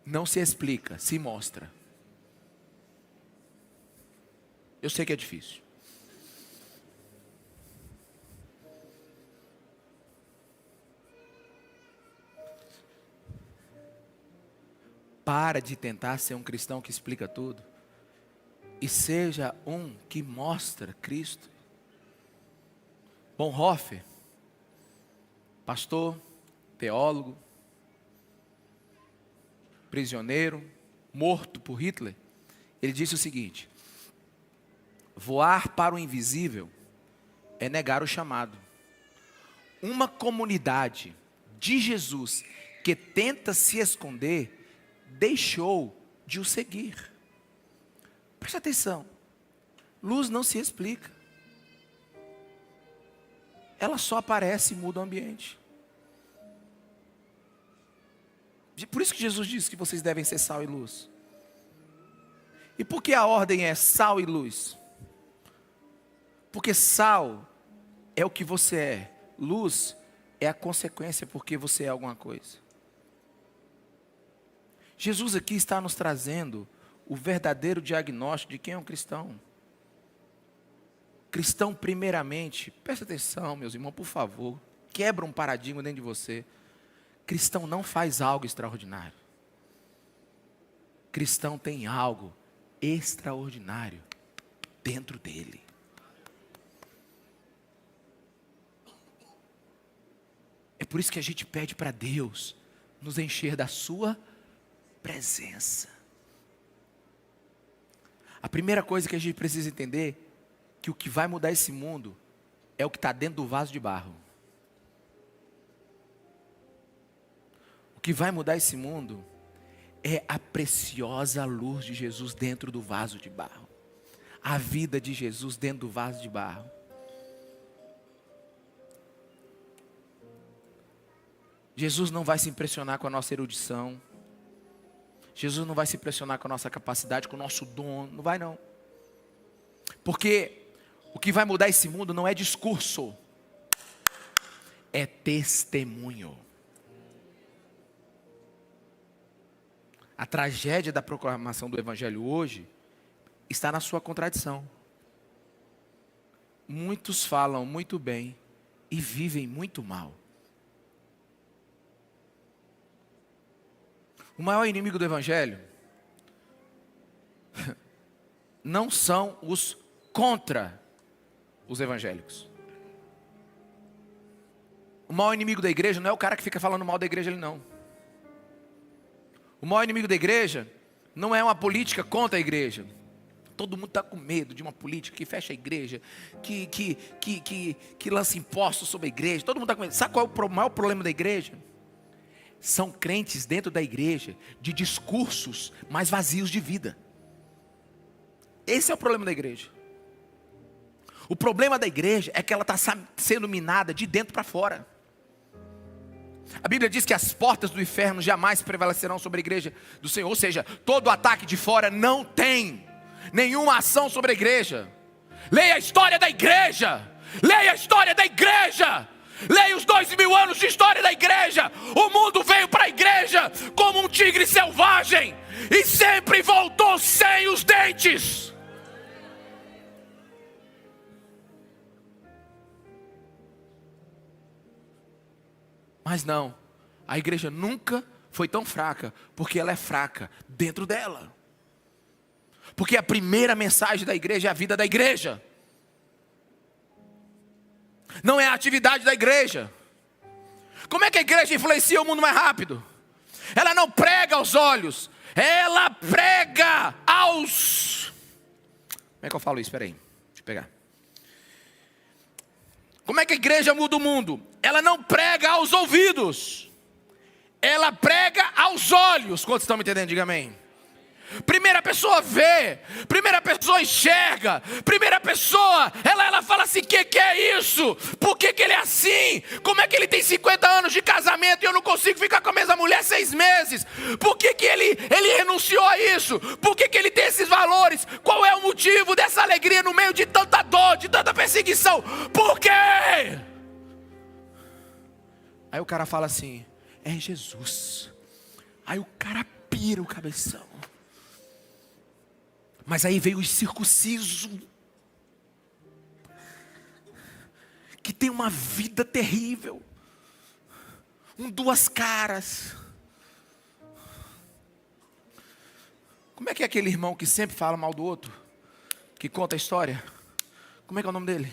não se explica, se mostra. Eu sei que é difícil. Para de tentar ser um cristão que explica tudo. E seja um que mostra Cristo. Bonhoeffer, pastor, teólogo, prisioneiro, morto por Hitler, ele disse o seguinte: voar para o invisível é negar o chamado. Uma comunidade de Jesus que tenta se esconder, deixou de o seguir. Preste atenção, luz não se explica. Ela só aparece e muda o ambiente. Por isso que Jesus disse que vocês devem ser sal e luz. E por que a ordem é sal e luz? Porque sal é o que você é, luz é a consequência porque você é alguma coisa. Jesus aqui está nos trazendo o verdadeiro diagnóstico de quem é um cristão. Cristão, primeiramente, presta atenção, meus irmãos, por favor, quebra um paradigma dentro de você. Cristão não faz algo extraordinário. Cristão tem algo extraordinário dentro dele. É por isso que a gente pede para Deus nos encher da sua presença. A primeira coisa que a gente precisa entender, que o que vai mudar esse mundo é o que está dentro do vaso de barro. O que vai mudar esse mundo é a preciosa luz de Jesus dentro do vaso de barro. A vida de Jesus dentro do vaso de barro. Jesus não vai se impressionar com a nossa erudição. Jesus não vai se impressionar com a nossa capacidade, com o nosso dom. Não vai não. Porque o que vai mudar esse mundo não é discurso. É testemunho. A tragédia da proclamação do Evangelho hoje está na sua contradição. Muitos falam muito bem e vivem muito mal. O maior inimigo do Evangelho não são os contra os evangélicos. O maior inimigo da igreja não é o cara que fica falando mal da igreja ali não. O maior inimigo da igreja não é uma política contra a igreja. Todo mundo está com medo de uma política que fecha a igreja, que lança impostos sobre a igreja. Todo mundo está com medo. Sabe qual é o maior problema da igreja? São crentes dentro da igreja de discursos mais vazios de vida. Esse é o problema da igreja. O problema da igreja é que ela está sendo minada de dentro para fora. A Bíblia diz que as portas do inferno jamais prevalecerão sobre a igreja do Senhor. Ou seja, todo ataque de fora não tem nenhuma ação sobre a igreja. Leia a história da igreja. Leia a história da igreja. Leia os 2000 anos de história da igreja. O mundo veio para a igreja como um tigre selvagem e sempre voltou sem os dentes. Mas não, a igreja nunca foi tão fraca, porque ela é fraca dentro dela. Porque a primeira mensagem da igreja é a vida da igreja. Não é a atividade da igreja. Como é que a igreja influencia o mundo mais rápido? Ela não prega aos olhos, ela prega aos... Como é que eu falo isso? Espera aí, deixa eu pegar. Como é que a igreja muda o mundo? Ela não prega aos ouvidos, ela prega aos olhos. Quantos estão me entendendo? Diga amém. Primeira pessoa vê, primeira pessoa enxerga, primeira pessoa, ela fala assim, que é isso? Por que ele é assim? Como é que ele tem 50 anos de casamento e eu não consigo ficar com a mesma mulher 6 meses? Por que ele renunciou a isso? Por que ele tem esses valores? Qual é o motivo dessa alegria no meio de tanta dor, de tanta perseguição? Por quê? Aí o cara fala assim, é Jesus. Aí o cara pira o cabeção. Mas aí veio o circunciso, que tem uma vida terrível, duas caras. Como é que é aquele irmão que sempre fala mal do outro, que conta a história? Como é que é o nome dele?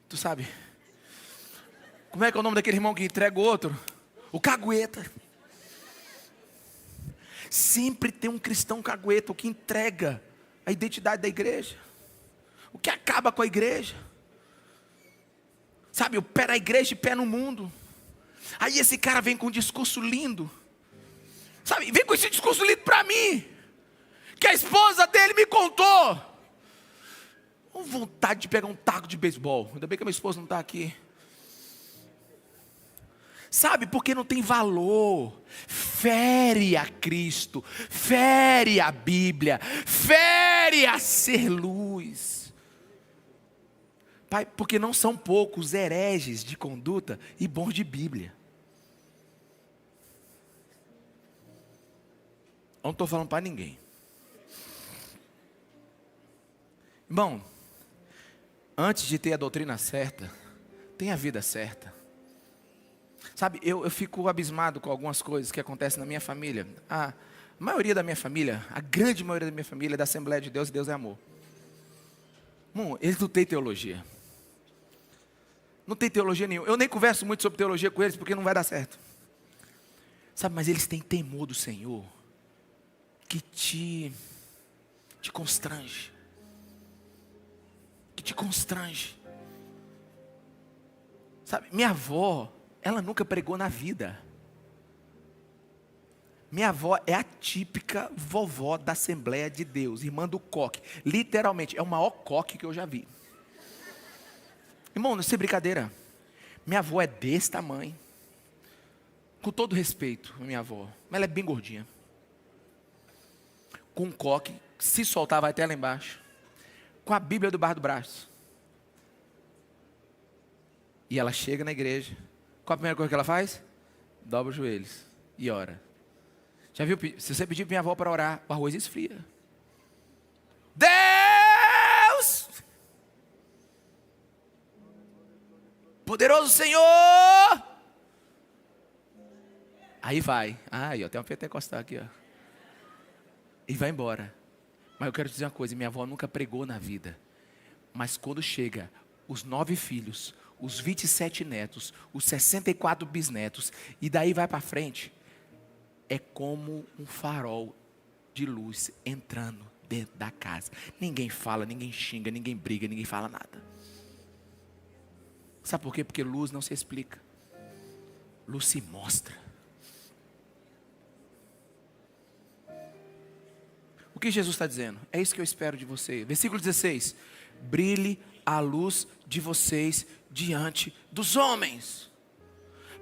Tu sabe? Como é que é o nome daquele irmão que entrega o outro? O cagueta. Sempre tem um cristão cagueta, o que entrega a identidade da igreja, o que acaba com a igreja. Sabe, o pé na igreja e pé no mundo. Aí esse cara vem com um discurso lindo. Sabe, vem com esse discurso lindo para mim, que a esposa dele me contou. Com vontade de pegar um taco de beisebol. Ainda bem que a minha esposa não está aqui. Sabe, porque não tem valor. Fere a Cristo, fere a Bíblia, fere a ser luz. Pai, porque não são poucos hereges de conduta e bons de Bíblia. Não estou falando para ninguém. Irmão, antes de ter a doutrina certa, tem a vida certa. Sabe, eu fico abismado com algumas coisas que acontecem na minha família. A maioria da minha família, a grande maioria da minha família é da Assembleia de Deus e Deus é amor. Irmão, eles não têm teologia. Não tem teologia nenhuma. Eu nem converso muito sobre teologia com eles porque não vai dar certo. Sabe, mas eles têm temor do Senhor que te constrange. Que te constrange. Sabe, minha avó, ela nunca pregou na vida. Minha avó é a típica vovó da Assembleia de Deus, irmã do coque. Literalmente, é o maior coque que eu já vi. Irmão, não sei brincadeira. Minha avó é desse tamanho. Com todo respeito, minha avó. Mas ela é bem gordinha. Com um coque, se soltar vai até lá embaixo. Com a Bíblia debaixo do braço. E ela chega na igreja. Qual a primeira coisa que ela faz? Dobra os joelhos e ora. Já viu? Se você pedir para minha avó para orar, o arroz esfria. Deus! Poderoso Senhor! Aí vai. Aí, ó, tem um pentecostal aqui, ó. E vai embora. Mas eu quero te dizer uma coisa, minha avó nunca pregou na vida. Mas quando chega os 9 filhos, os 27 netos, os 64 bisnetos, e daí vai para frente, é como um farol de luz entrando dentro da casa. Ninguém fala, ninguém xinga, ninguém briga, ninguém fala nada. Sabe por quê? Porque luz não se explica. Luz se mostra. O que Jesus está dizendo? É isso que eu espero de você. Versículo 16. Brilhe a luz de vocês diante dos homens,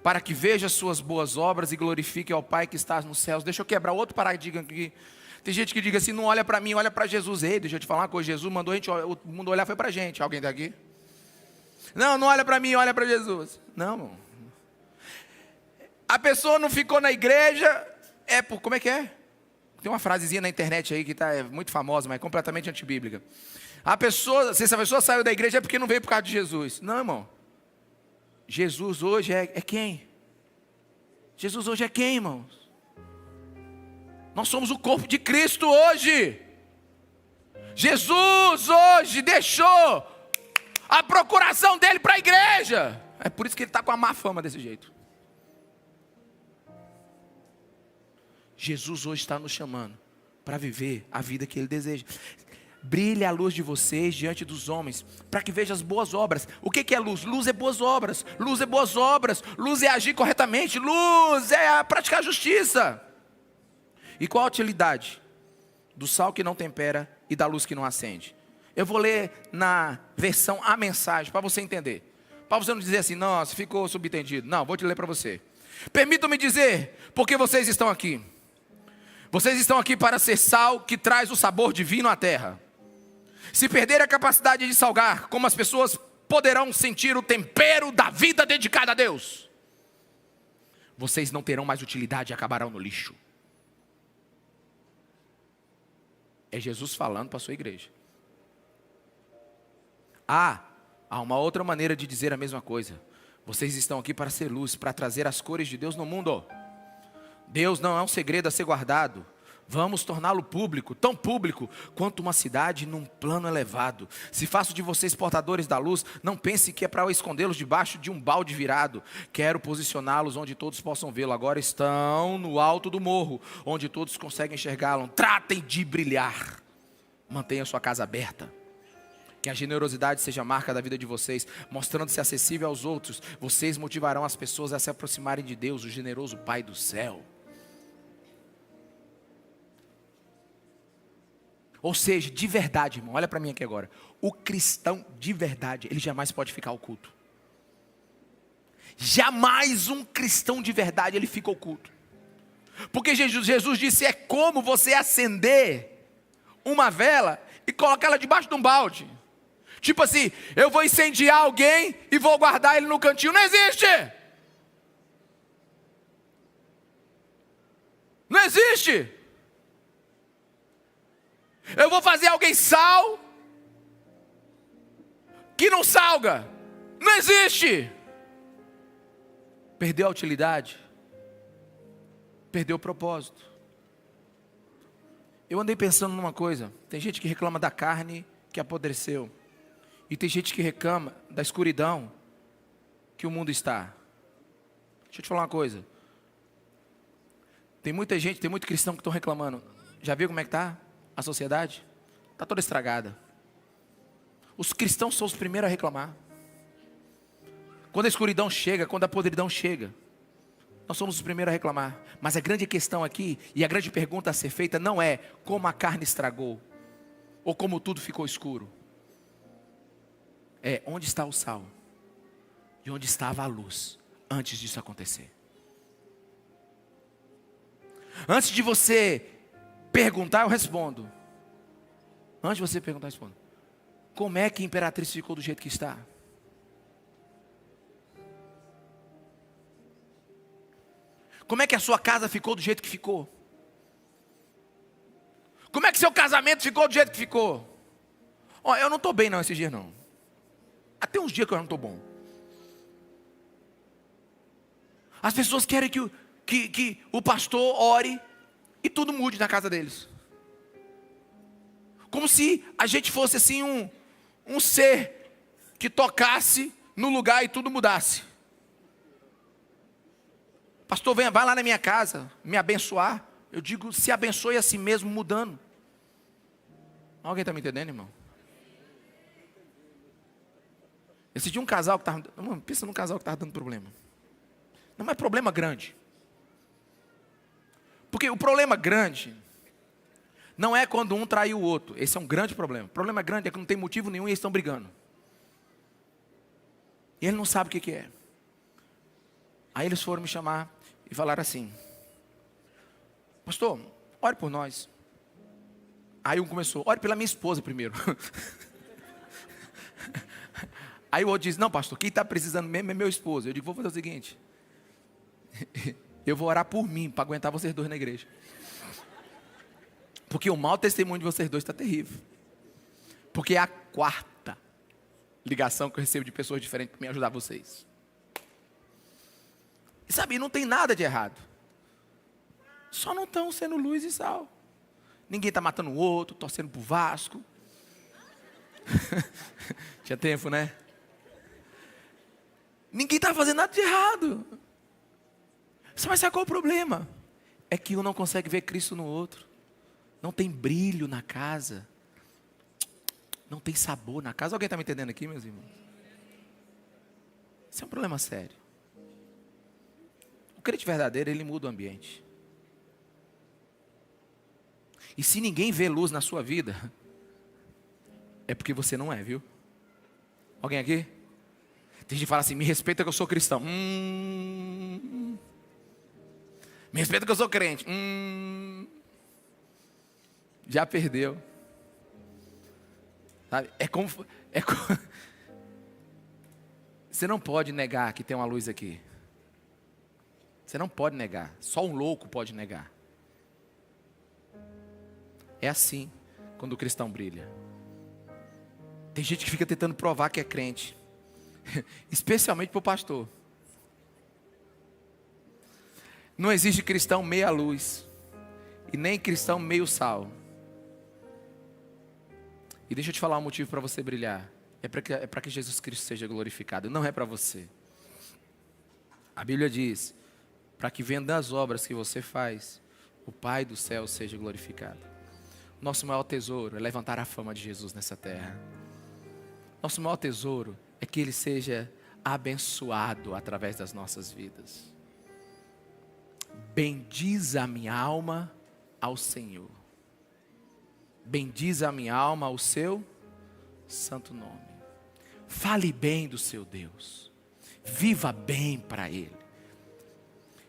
para que veja as suas boas obras e glorifique ao Pai que está nos céus. Deixa eu quebrar outro paradigma aqui. Tem gente que diz assim, não olha para mim, olha para Jesus. Ei, deixa eu te falar uma coisa, Jesus mandou o mundo olhar, foi para a gente. Alguém está aqui? Não olha para mim, olha para Jesus. Não. A pessoa não ficou na igreja, como é que é? Tem uma frasezinha na internet aí que é muito famosa, mas é completamente antibíblica. Se essa pessoa saiu da igreja é porque não veio por causa de Jesus. Não, irmão. Jesus hoje é quem? Jesus hoje é quem, irmãos? Nós somos o corpo de Cristo hoje. Jesus hoje deixou a procuração dele para a igreja. É por isso que ele está com a má fama desse jeito. Jesus hoje está nos chamando para viver a vida que Ele deseja. Brilhe a luz de vocês diante dos homens, para que vejam as boas obras. O que é luz? Luz é boas obras. Luz é boas obras. Luz é agir corretamente. Luz é praticar a justiça. E qual a utilidade do sal que não tempera e da luz que não acende? Eu vou ler na versão A Mensagem, para você entender. Para você não dizer assim, nossa, ficou subentendido. Não, vou te ler para você. Permitam-me dizer, porque vocês estão aqui. Vocês estão aqui para ser sal que traz o sabor divino à terra. Se perder a capacidade de salgar, como as pessoas poderão sentir o tempero da vida dedicada a Deus? Vocês não terão mais utilidade e acabarão no lixo. É Jesus falando para a sua igreja. Há uma outra maneira de dizer a mesma coisa. Vocês estão aqui para ser luz, para trazer as cores de Deus no mundo. Deus não é um segredo a ser guardado. Vamos torná-lo público, tão público quanto uma cidade num plano elevado. Se faço de vocês portadores da luz, não pense que é para escondê-los debaixo de um balde virado. Quero posicioná-los onde todos possam vê-lo. Agora estão no alto do morro, onde todos conseguem enxergá-lo. Tratem de brilhar. Mantenham sua casa aberta. Que a generosidade seja a marca da vida de vocês, mostrando-se acessível aos outros. Vocês motivarão as pessoas a se aproximarem de Deus, o generoso Pai do céu. Ou seja, de verdade, irmão, olha para mim aqui agora. O cristão de verdade, ele jamais pode ficar oculto. Jamais um cristão de verdade, ele fica oculto. Porque Jesus disse, é como você acender uma vela e colocar ela debaixo de um balde. Tipo assim, eu vou incendiar alguém e vou guardar ele no cantinho. Não existe! Não existe! Eu vou fazer alguém sal que não salga. Não existe. Perdeu a utilidade. Perdeu o propósito. Eu andei pensando numa coisa. Tem gente que reclama da carne que apodreceu. E tem gente que reclama da escuridão que o mundo está. Deixa eu te falar uma coisa. Tem muita gente, tem muito cristão que estão reclamando. Já viu como é que está? A sociedade está toda estragada. Os cristãos são os primeiros a reclamar. Quando a escuridão chega, quando a podridão chega, nós somos os primeiros a reclamar. Mas a grande questão aqui, e a grande pergunta a ser feita não é como a carne estragou, ou como tudo ficou escuro. É onde está o sal, e onde estava a luz, antes disso acontecer. Antes de você perguntar, eu respondo. Antes de você perguntar, eu respondo. Como é que a Imperatriz ficou do jeito que está? Como é que a sua casa ficou do jeito que ficou? Como é que seu casamento ficou do jeito que ficou? Ó, eu não estou bem não esses dias não. Até uns dias que eu não estou bom. As pessoas querem que o pastor ore e tudo mude na casa deles. Como se a gente fosse assim um ser que tocasse no lugar e tudo mudasse. Pastor, vai lá na minha casa me abençoar. Eu digo, se abençoe a si mesmo mudando. Alguém está me entendendo, irmão? Esse dia um casal que estava... Pensa num casal que estava dando problema. Não é problema grande. Porque o problema grande não é quando um trai o outro. Esse é um grande problema. O problema grande é que não tem motivo nenhum e eles estão brigando. E ele não sabe o que é. Aí eles foram me chamar e falaram assim: pastor, ore por nós. Aí um começou: ore pela minha esposa primeiro. Aí o outro disse: não, pastor, quem está precisando mesmo é meu esposo. Eu digo: vou fazer o seguinte, eu vou orar por mim, para aguentar vocês dois na igreja. Porque o mau testemunho de vocês dois está terrível. Porque é a quarta ligação que eu recebo de pessoas diferentes para me ajudar vocês. E sabe, não tem nada de errado. Só não estão sendo luz e sal. Ninguém está matando o outro, torcendo para o Vasco. Tinha tempo, né? Ninguém está fazendo nada de errado. Mas sabe qual é o problema? É que um não consegue ver Cristo no outro. Não tem brilho na casa. Não tem sabor na casa. Alguém está me entendendo aqui, meus irmãos? Isso é um problema sério. O crente verdadeiro, ele muda o ambiente. E se ninguém vê luz na sua vida, é porque você não é, viu? Alguém aqui? Tem gente que fala assim: me respeita que eu sou cristão. Me respeita que eu sou crente. Já perdeu. Sabe? Você não pode negar que tem uma luz aqui. Você não pode negar. Só um louco pode negar. É assim quando o cristão brilha. Tem gente que fica tentando provar que é crente. Especialmente para o pastor. Não existe cristão meia luz. e nem cristão meio sal. E deixa eu te falar um motivo para você brilhar. É para que Jesus Cristo seja glorificado, não é para você. A Bíblia diz, para que vendo as obras que você faz, o Pai do céu seja glorificado. Nosso maior tesouro é levantar a fama de Jesus nessa terra. Nosso maior tesouro é que Ele seja abençoado através das nossas vidas. Bendiz a minha alma ao Senhor. Bendiz a minha alma ao seu santo nome. Fale bem do seu Deus. Viva bem para Ele.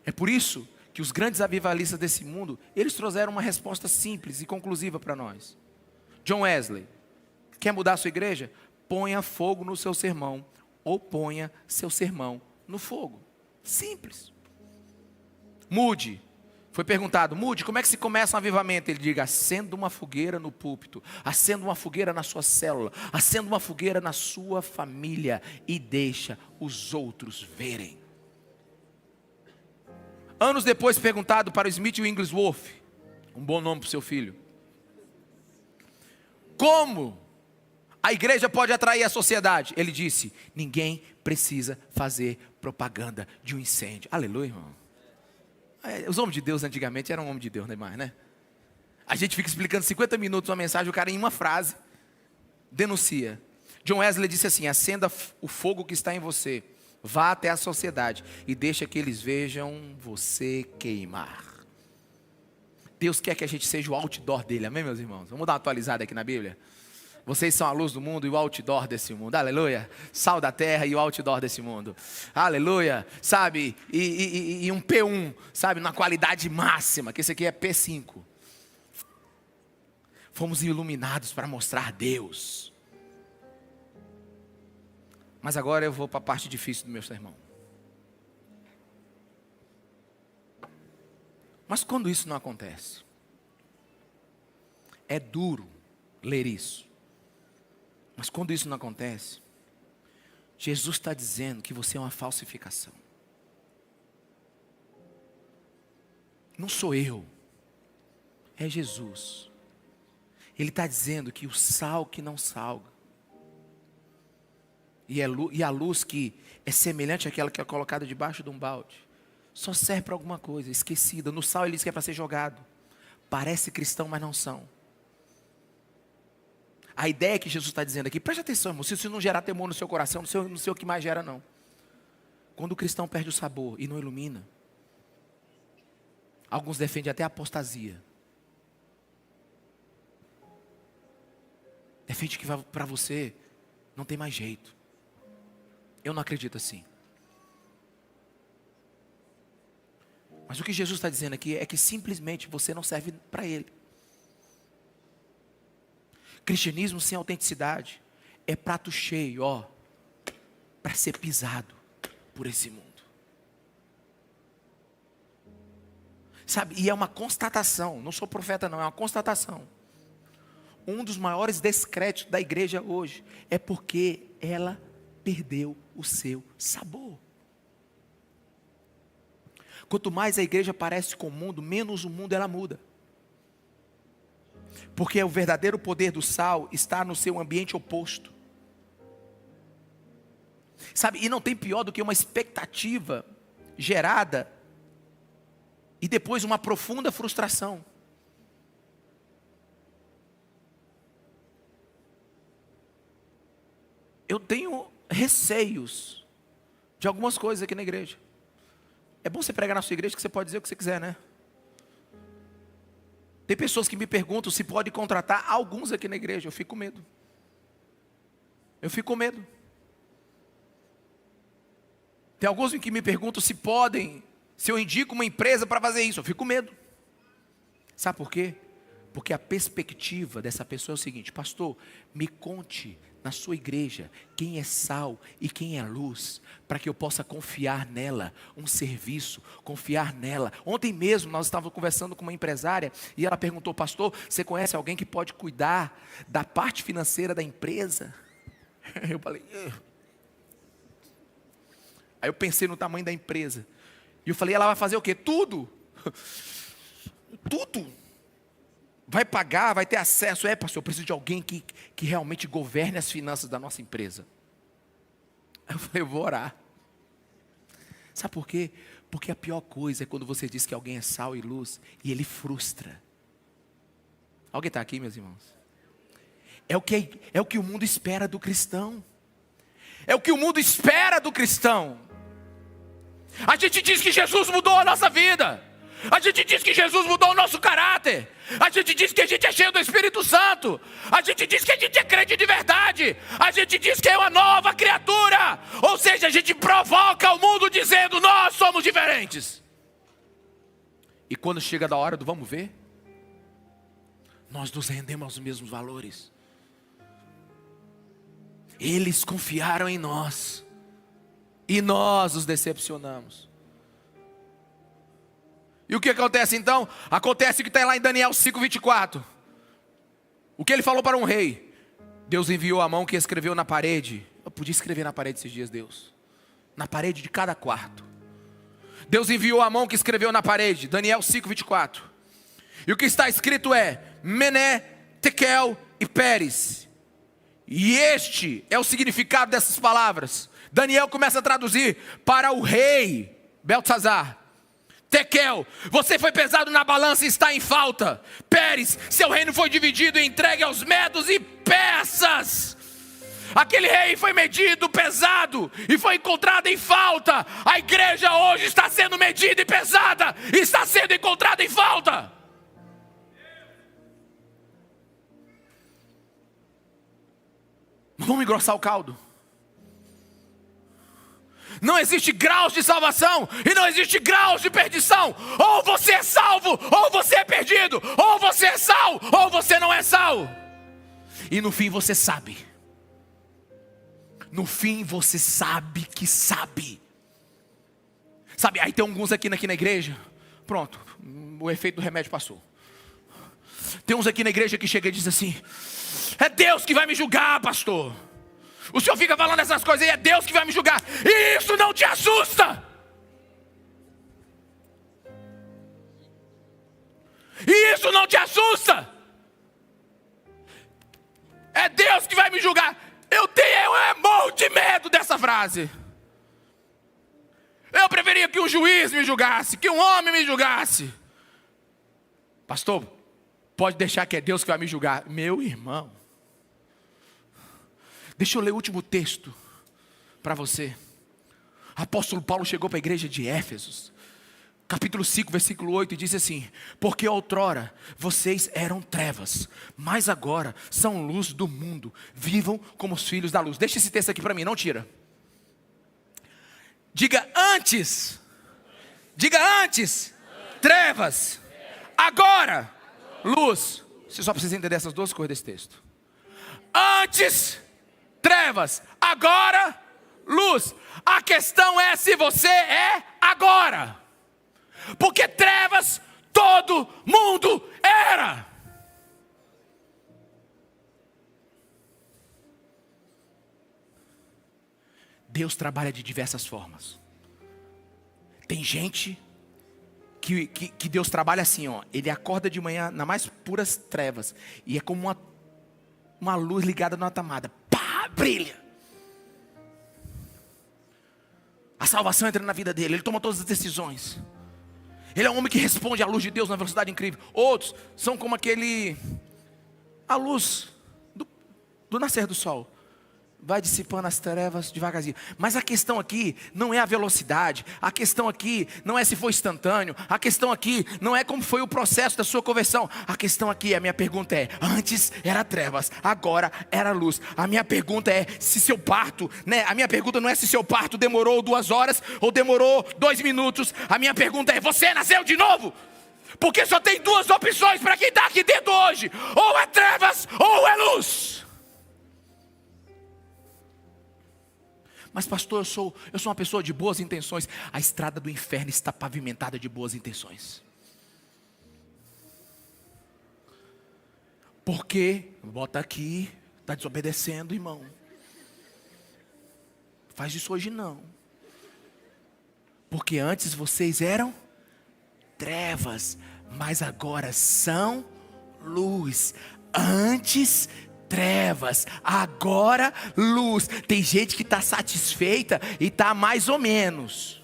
É por isso que os grandes avivalistas desse mundo, eles trouxeram uma resposta simples e conclusiva para nós. John Wesley, quer mudar a sua igreja? Ponha fogo no seu sermão, ou ponha seu sermão no fogo. Simples. Mude. Foi perguntado, Mude, como é que se começa um avivamento? Ele diga, acenda uma fogueira no púlpito, acenda uma fogueira na sua célula, acenda uma fogueira na sua família e deixa os outros verem. Anos depois, perguntado para o Smith Wigglesworth, um bom nome para o seu filho, como a igreja pode atrair a sociedade? Ele disse, ninguém precisa fazer propaganda de um incêndio. Aleluia, irmão. Os homens de Deus antigamente eram homens de Deus, não é mais, né? A gente fica explicando 50 minutos uma mensagem, o cara em uma frase denuncia. John Wesley disse assim, acenda o fogo que está em você, vá até a sociedade e deixa que eles vejam você queimar. Deus quer que a gente seja o outdoor dele, amém, meus irmãos? Vamos dar uma atualizada aqui na Bíblia? Vocês são a luz do mundo e o outdoor desse mundo, aleluia, sal da terra e o outdoor desse mundo, aleluia, sabe, e um P1, sabe, na qualidade máxima, que esse aqui é P5, fomos iluminados para mostrar Deus. Mas agora eu vou para a parte difícil do meu sermão. Mas quando isso não acontece, é duro ler isso. Mas quando isso não acontece, Jesus está dizendo que você é uma falsificação. Não sou eu, é Jesus. Ele está dizendo que o sal que não salga, e a luz que é semelhante àquela que é colocada debaixo de um balde, só serve para alguma coisa, esquecida. No sal ele diz que é para ser jogado. Parece cristão, mas não são. A ideia que Jesus está dizendo aqui, preste atenção, irmão, se isso não gerar temor no seu coração, não sei o que mais gera não. Quando o cristão perde o sabor e não ilumina, alguns defendem até a apostasia. Defende que para você não tem mais jeito. Eu não acredito assim. Mas o que Jesus está dizendo aqui é que simplesmente você não serve para Ele. Cristianismo sem autenticidade é prato cheio, ó, para ser pisado por esse mundo. Sabe, e é uma constatação, não sou profeta não, é uma constatação. Um dos maiores descréditos da igreja hoje é porque ela perdeu o seu sabor. Quanto mais a igreja parece com o mundo, menos o mundo ela muda. Porque o verdadeiro poder do sal está no seu ambiente oposto. Sabe, e não tem pior do que uma expectativa gerada e depois uma profunda frustração. Eu tenho receios de algumas coisas aqui na igreja. É bom você pregar na sua igreja que você pode dizer o que você quiser, né? Tem pessoas que me perguntam se pode contratar alguns aqui na igreja. Eu fico com medo. Eu fico com medo. Tem alguns que me perguntam se podem, se eu indico uma empresa para fazer isso. Eu fico com medo. Sabe por quê? Porque a perspectiva dessa pessoa é o seguinte: pastor, me conte na sua igreja quem é sal e quem é luz, para que eu possa confiar nela, um serviço, confiar nela. Ontem mesmo nós estávamos conversando com uma empresária e ela perguntou: pastor, você conhece alguém que pode cuidar da parte financeira da empresa? Eu falei, Aí eu pensei no tamanho da empresa e eu falei, ela vai fazer o quê? Tudo. Tudo. vai pagar, vai ter acesso. Pastor, eu preciso de alguém que realmente governe as finanças da nossa empresa. Aí eu falei, eu vou orar. Sabe por quê? Porque a pior coisa é quando você diz que alguém é sal e luz e ele frustra. Alguém está aqui, meus irmãos? É o que o mundo espera do cristão. É o que o mundo espera do cristão. A gente diz que Jesus mudou a nossa vida. A gente diz que Jesus mudou o nosso caráter. A gente diz que a gente é cheio do Espírito Santo. A gente diz que a gente é crente de verdade. A gente diz que é uma nova criatura. Ou seja, a gente provoca o mundo dizendo, nós somos diferentes. E quando chega da hora do vamos ver, nós nos rendemos aos mesmos valores. Eles confiaram em nós. E nós os decepcionamos. E o que acontece então? Acontece o que está lá em Daniel 5:24. O que ele falou para um rei? Deus enviou a mão que escreveu na parede. Eu podia escrever na parede esses dias, Deus. Na parede de cada quarto. Deus enviou a mão que escreveu na parede. Daniel 5:24. E o que está escrito é Mené, Tekel e Pérez. E este é o significado dessas palavras. Daniel começa a traduzir para o rei Beltesazar. Tekel, você foi pesado na balança e está em falta. Pérez, seu reino foi dividido e entregue aos medos e persas. Aquele rei foi medido pesado e foi encontrado em falta. A igreja hoje está sendo medida e pesada e está sendo encontrada em falta. Vamos engrossar o caldo. Não existe graus de salvação e não existe graus de perdição. Ou você é salvo, ou você é perdido. Ou você é sal, ou você não é sal. E no fim você sabe. No fim você sabe que sabe. Sabe, aí tem alguns aqui na igreja. Pronto, o efeito do remédio passou. Tem uns aqui na igreja que chega e diz assim: é Deus que vai me julgar, pastor. O senhor fica falando essas coisas aí, é Deus que vai me julgar. E isso não te assusta. E isso não te assusta. É Deus que vai me julgar. Eu morro de medo dessa frase. Eu preferia que um juiz me julgasse, que um homem me julgasse. Pastor, pode deixar que é Deus que vai me julgar. Meu irmão, deixa eu ler o último texto para você. Apóstolo Paulo chegou para a igreja de Éfeso, capítulo 5, versículo 8, e diz assim: porque outrora vocês eram trevas, mas agora são luz do mundo. Vivam como os filhos da luz. Deixa esse texto aqui para mim, não tira. Diga antes, trevas, agora, luz. Você só precisa entender essas duas coisas desse texto. Antes, trevas, agora, luz. A questão é se você é agora. Porque trevas todo mundo era. Deus trabalha de diversas formas. Tem gente que Deus trabalha assim, ó. Ele acorda de manhã nas mais puras trevas e é como uma luz ligada numa tomada. Pá, brilha. A salvação entra na vida dele. Ele toma todas as decisões. Ele é um homem que responde à luz de Deus na velocidade incrível. Outros são como a luz do nascer do sol. Vai dissipando as trevas devagarzinho. Mas a questão aqui não é a velocidade. A questão aqui não é se foi instantâneo. A questão aqui não é como foi o processo da sua conversão. A questão aqui, a minha pergunta é: antes era trevas, agora era luz. A minha pergunta é se seu parto, né? A minha pergunta não é se seu parto demorou 2 horas ou demorou 2 minutos. A minha pergunta é: você nasceu de novo? Porque só tem 2 opções para quem está aqui dentro hoje: ou é trevas ou é luz. Mas pastor, eu sou uma pessoa de boas intenções. A estrada do inferno está pavimentada de boas intenções. Porque, bota aqui, está desobedecendo, irmão. Faz isso hoje não. Porque antes vocês eram trevas, mas agora são luz. Antes trevas, agora luz. Tem gente que está satisfeita e está mais ou menos.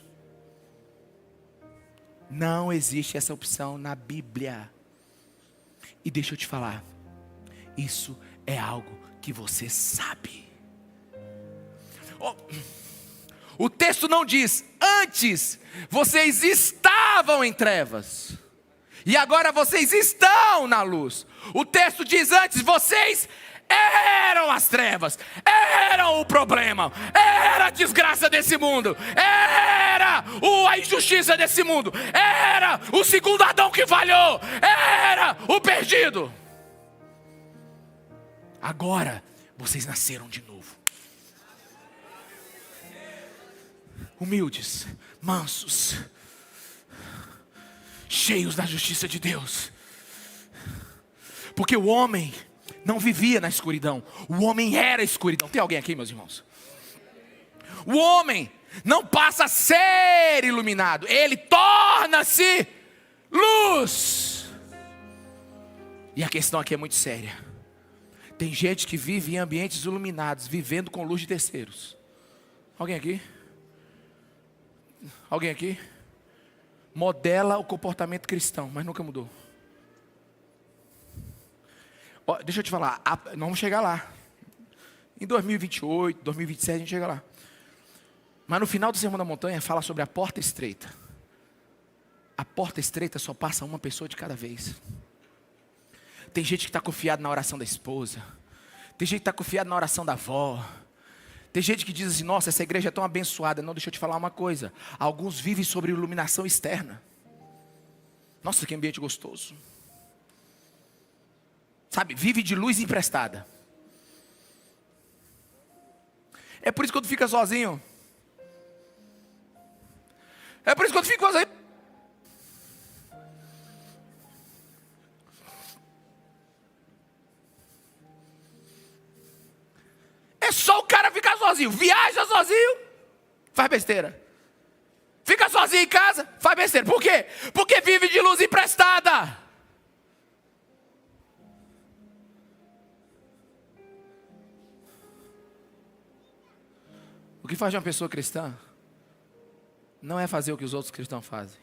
Não existe essa opção na Bíblia. E deixa eu te falar, isso é algo que você sabe. O texto não diz, antes vocês estavam em trevas, e agora vocês estão na luz. O texto diz, antes vocês eram as trevas, eram o problema, era a desgraça desse mundo, era a injustiça desse mundo, era o segundo Adão que falhou, era o perdido. Agora vocês nasceram de novo. Humildes, mansos, cheios da justiça de Deus. Porque o homem não vivia na escuridão, o homem era a escuridão. Tem alguém aqui, meus irmãos? O homem não passa a ser iluminado, ele torna-se luz. E a questão aqui é muito séria. Tem gente que vive em ambientes iluminados, vivendo com luz de terceiros. Alguém aqui? Alguém aqui? Modela o comportamento cristão, mas nunca mudou. Deixa eu te falar, nós vamos chegar lá. Em 2028, 2027 a gente chega lá. Mas no final do Sermão da Montanha fala sobre a porta estreita. A porta estreita só passa uma pessoa de cada vez. Tem gente que está confiado na oração da esposa. Tem gente que está confiado na oração da avó. Tem gente que diz assim, nossa, essa igreja é tão abençoada. Não, deixa eu te falar uma coisa. Alguns vivem sobre iluminação externa. Nossa, que ambiente gostoso. Sabe, vive de luz emprestada. É por isso que quando fica sozinho. É por isso que quando fica sozinho. É só o cara ficar sozinho. Viaja sozinho, faz besteira. Fica sozinho em casa, faz besteira. Por quê? Porque vive de luz emprestada. O que faz de uma pessoa cristã não é fazer o que os outros cristãos fazem,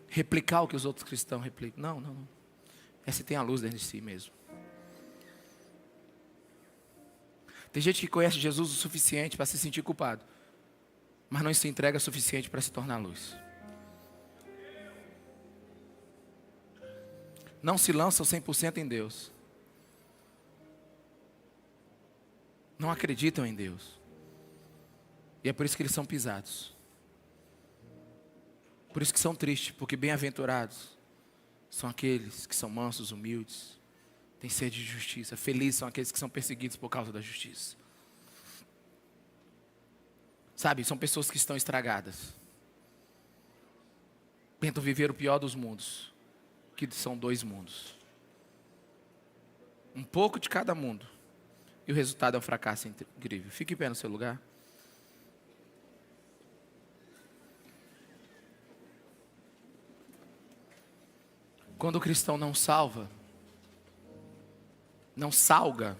replicar o que os outros cristãos replicam. Não. É se tem a luz dentro de si mesmo. Tem gente que conhece Jesus o suficiente para se sentir culpado, mas não se entrega o suficiente para se tornar luz. Não se lançam 100% em Deus. Não acreditam em Deus. E é por isso que eles são pisados. Por isso que são tristes, porque bem-aventurados são aqueles que são mansos, humildes, têm sede de justiça. Felizes são aqueles que são perseguidos por causa da justiça. Sabe, são pessoas que estão estragadas. Tentam viver o pior dos mundos, que são dois mundos. Um pouco de cada mundo. E o resultado é um fracasso incrível. Fique em pé no seu lugar. Quando o cristão não salva, não salga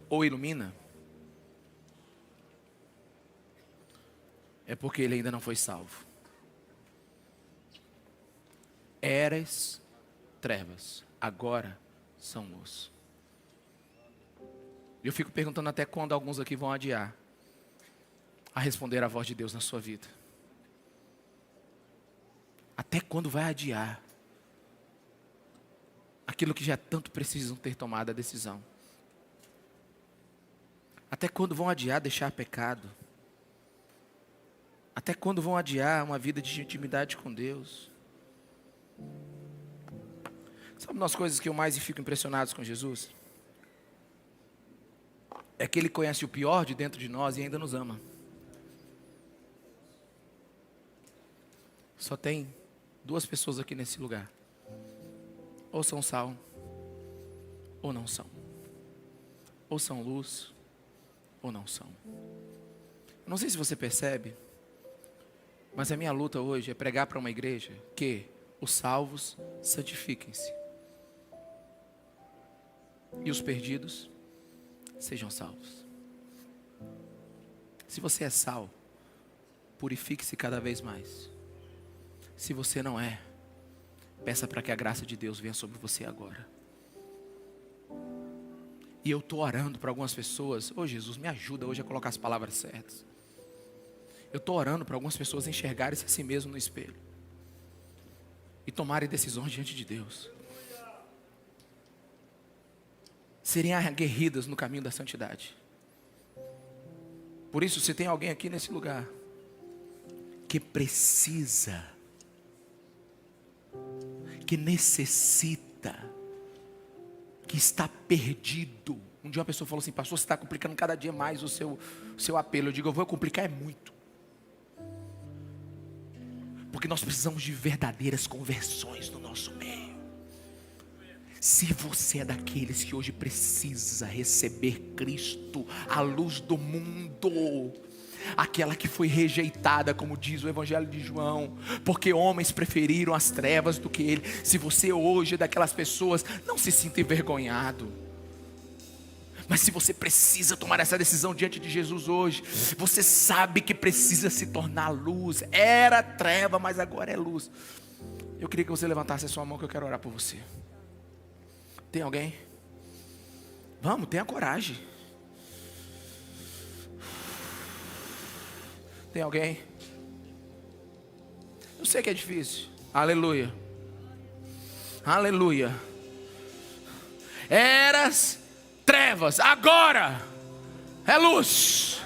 ou ilumina, é porque ele ainda não foi salvo. Eras trevas, agora são luz. Eu fico perguntando até quando alguns aqui vão adiar a responder à voz de Deus na sua vida. Até quando vai adiar aquilo que já tanto precisam ter tomado a decisão? Até quando vão adiar deixar pecado? Até quando vão adiar uma vida de intimidade com Deus? Sabe uma das coisas que eu mais fico impressionado com Jesus? É que Ele conhece o pior de dentro de nós e ainda nos ama. Só tem duas pessoas aqui nesse lugar. Ou são sal, ou não são. Ou são luz, ou não são. Não sei se você percebe, mas a minha luta hoje é pregar para uma igreja que os salvos santifiquem-se. e os perdidos sejam salvos. Se você é sal, purifique-se cada vez mais. Se você não é, peça para que a graça de Deus venha sobre você agora. E eu estou orando para algumas pessoas. Jesus, me ajuda hoje a colocar as palavras certas. Eu estou orando para algumas pessoas enxergarem-se a si mesmo no espelho e tomarem decisões diante de Deus, serem aguerridas no caminho da santidade. Por isso, se tem alguém aqui nesse lugar que precisa, que necessita, que está perdido. Um dia uma pessoa falou assim: pastor, você está complicando cada dia mais o seu apelo. Eu digo: eu vou complicar é muito. Porque nós precisamos de verdadeiras conversões no nosso meio. Se você é daqueles que hoje precisa receber Cristo, a luz do mundo, aquela que foi rejeitada, como diz o Evangelho de João, porque homens preferiram as trevas do que Ele. Se você hoje é daquelas pessoas, não se sinta envergonhado. Mas se você precisa tomar essa decisão diante de Jesus hoje, você sabe que precisa se tornar luz. Era treva, mas agora é luz. Eu queria que você levantasse a sua mão, que eu quero orar por você. Tem alguém? Vamos, tenha coragem. Tem alguém? Eu sei que é difícil. Aleluia. Aleluia. Eras trevas, agora é luz.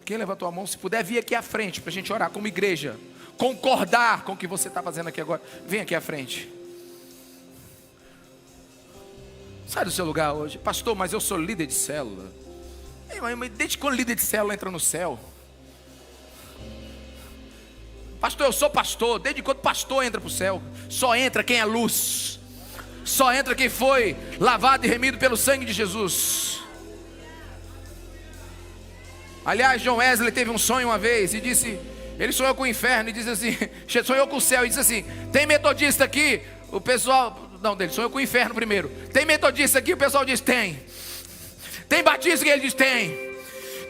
Quem levantou a mão, se puder vir aqui à frente para a gente orar como igreja, concordar com o que você está fazendo aqui agora, vem aqui à frente. Sai do seu lugar hoje. Pastor, mas eu sou líder de célula. Mas desde quando líder de célula entra no céu? Pastor, eu sou pastor. Desde quando pastor entra para o céu? Só entra quem é luz. Só entra quem foi lavado e remido pelo sangue de Jesus. Aliás, John Wesley teve um sonho uma vez e disse, ele sonhou com o inferno e disse assim, sonhou com o céu e disse assim: tem metodista aqui? O pessoal, não, dele sonhou com o inferno primeiro. Tem metodista aqui? O pessoal diz: tem. Tem batista que ele diz: tem.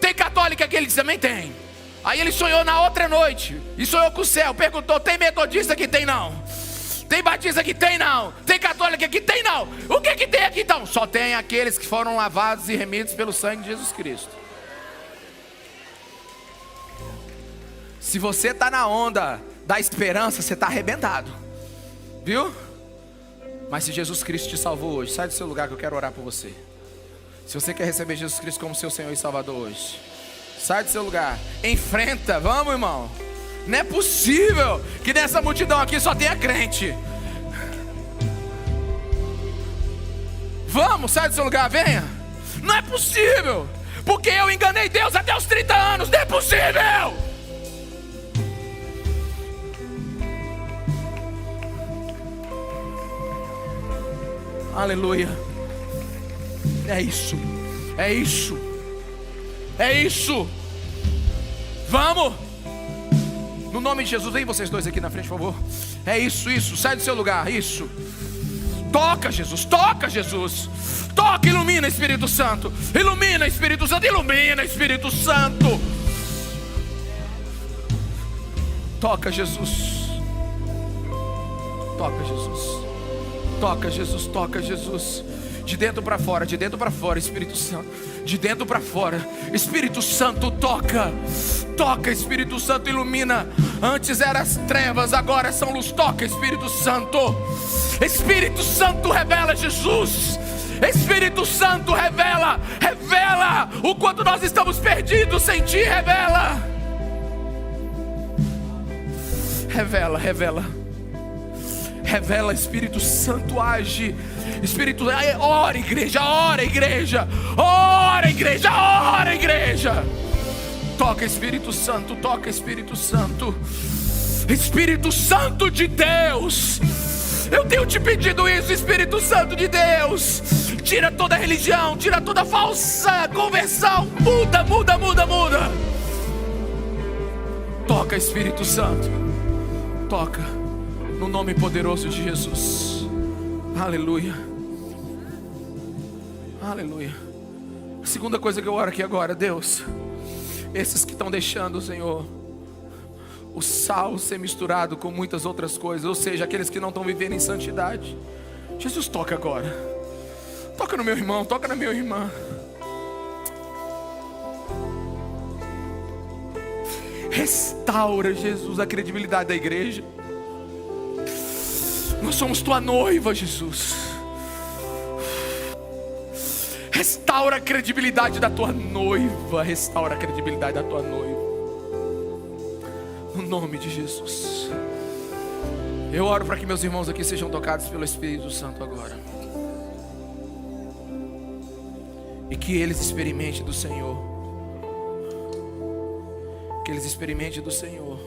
Tem católica que ele diz: também tem. Aí ele sonhou na outra noite e sonhou com o céu, perguntou: tem metodista que tem? Não. Tem batista que tem? Não. Tem católica que tem? Não. O que tem aqui então? Só tem aqueles que foram lavados e remidos pelo sangue de Jesus Cristo. Se você está na onda da esperança, você está arrebentado, viu? Mas se Jesus Cristo te salvou hoje, sai do seu lugar que eu quero orar por você. Se você quer receber Jesus Cristo como seu Senhor e Salvador hoje, sai do seu lugar, enfrenta, vamos, irmão. Não é possível que nessa multidão aqui só tenha crente. Vamos, sai do seu lugar, venha. Não é possível, porque eu enganei Deus até os 30 anos, não é possível. Aleluia. É isso. É isso. É isso. Vamos. No nome de Jesus, vem vocês dois aqui na frente, por favor. É isso, isso. Sai do seu lugar, isso. Toca, Jesus. Toca, Jesus. Toca, ilumina, Espírito Santo. Ilumina, Espírito Santo. Ilumina, Espírito Santo. Toca, Jesus. Toca, Jesus. Toca, Jesus, toca, Jesus. De dentro para fora, de dentro para fora, Espírito Santo. De dentro para fora, Espírito Santo, toca. Toca, Espírito Santo, ilumina. Antes eram as trevas, agora são luz. Toca, Espírito Santo. Espírito Santo, revela Jesus. Espírito Santo, revela. Revela o quanto nós estamos perdidos sem Ti, revela. Revela, revela. Revela, Espírito Santo, age. Espírito, ora igreja, ora igreja. Ora igreja, ora igreja. Toca, Espírito Santo, toca, Espírito Santo. Espírito Santo de Deus, eu tenho te pedido isso, Espírito Santo de Deus. Tira toda religião, tira toda falsa conversão. Muda, muda, muda, muda. Toca, Espírito Santo. Toca. No nome poderoso de Jesus. Aleluia. Aleluia. A segunda coisa que eu oro aqui agora, Deus, esses que estão deixando, Senhor, o sal ser misturado com muitas outras coisas, ou seja, aqueles que não estão vivendo em santidade. Jesus, toca agora. Toca no meu irmão, toca na minha irmã. Restaura, Jesus, a credibilidade da igreja. Nós somos tua noiva, Jesus. Restaura a credibilidade da tua noiva. Restaura a credibilidade da tua noiva. No nome de Jesus. Eu oro para que meus irmãos aqui sejam tocados pelo Espírito Santo agora. E que eles experimentem do Senhor. Que eles experimentem do Senhor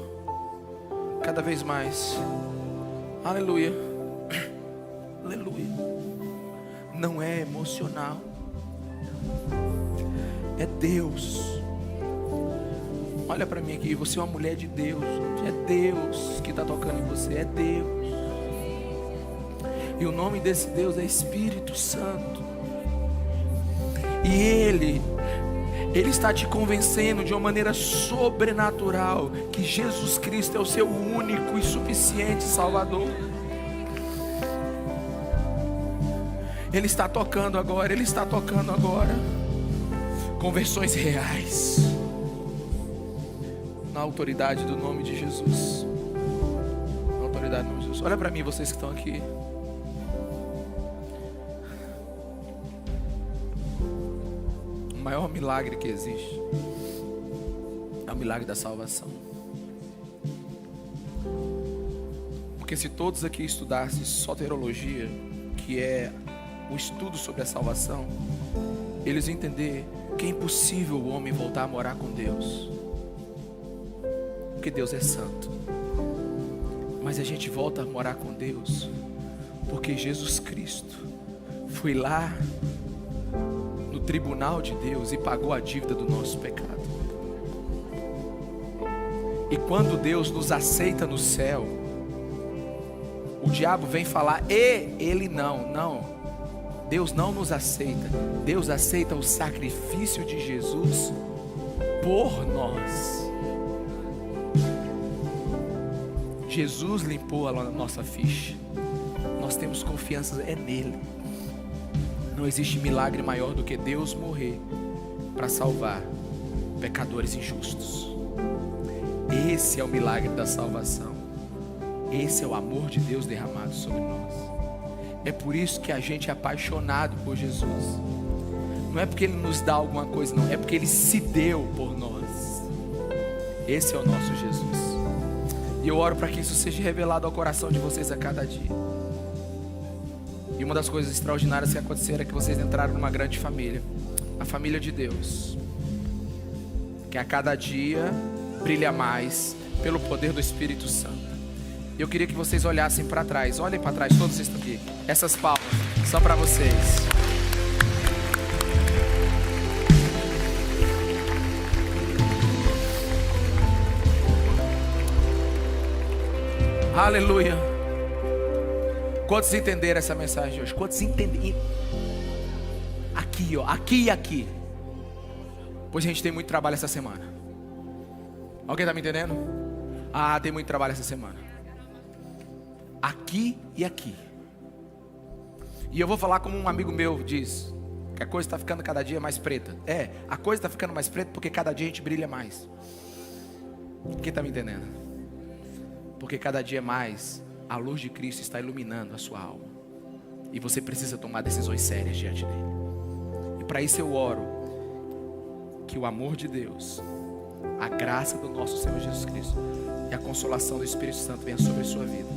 cada vez mais. Aleluia. Aleluia. Não é emocional. É Deus. Olha para mim aqui. Você é uma mulher de Deus. É Deus que está tocando em você. É Deus. E o nome desse Deus é Espírito Santo. E Ele está te convencendo de uma maneira sobrenatural que Jesus Cristo é o seu único e suficiente Salvador. Ele está tocando agora. Ele está tocando agora. Conversões reais. Na autoridade do nome de Jesus. Na autoridade do nome de Jesus. Olha para mim, vocês que estão aqui. O maior milagre que existe é o milagre da salvação. Porque se todos aqui estudassem soteriologia, que é o estudo sobre a salvação, eles iam entender que é impossível o homem voltar a morar com Deus, porque Deus é santo. Mas a gente volta a morar com Deus porque Jesus Cristo foi lá no tribunal de Deus e pagou a dívida do nosso pecado. E quando Deus nos aceita no céu, o diabo vem falar, ele não. Deus não nos aceita. Deus aceita o sacrifício de Jesus por nós. Jesus limpou a nossa ficha. Nós temos confiança nele. Não existe milagre maior do que Deus morrer para salvar pecadores injustos. Esse é o milagre da salvação. Esse é o amor de Deus derramado sobre nós. É por isso que a gente é apaixonado por Jesus. Não é porque Ele nos dá alguma coisa, não. É porque Ele se deu por nós. Esse é o nosso Jesus. E eu oro para que isso seja revelado ao coração de vocês a cada dia. E uma das coisas extraordinárias que aconteceram é que vocês entraram numa grande família. A família de Deus. Que a cada dia brilha mais pelo poder do Espírito Santo. Eu queria que vocês olhassem para trás. Olhem para trás, todos vocês estão aqui. Essas palmas são para vocês. Aleluia. Quantos entenderam essa mensagem hoje? Quantos entenderam? Aqui, ó, aqui e aqui. Pois a gente tem muito trabalho essa semana. Alguém está me entendendo? Ah, tem muito trabalho essa semana. Aqui e aqui. E eu vou falar como um amigo meu diz, que a coisa está ficando cada dia mais preta. A coisa está ficando mais preta porque cada dia a gente brilha mais. Quem está me entendendo? Porque cada dia mais a luz de Cristo está iluminando a sua alma. E você precisa tomar decisões sérias diante dele. E para isso eu oro que o amor de Deus, a graça do nosso Senhor Jesus Cristo e a consolação do Espírito Santo venha sobre a sua vida.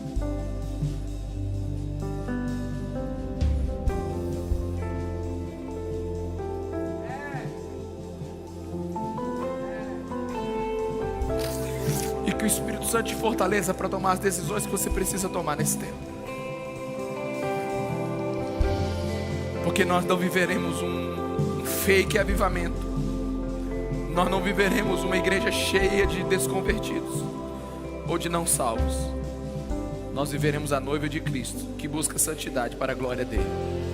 E que o Espírito Santo te fortaleça para tomar as decisões que você precisa tomar nesse tempo. Porque nós não viveremos um fake avivamento. Nós não viveremos uma igreja cheia de desconvertidos ou de não salvos. nós viveremos a noiva de Cristo, que busca santidade para a glória dele.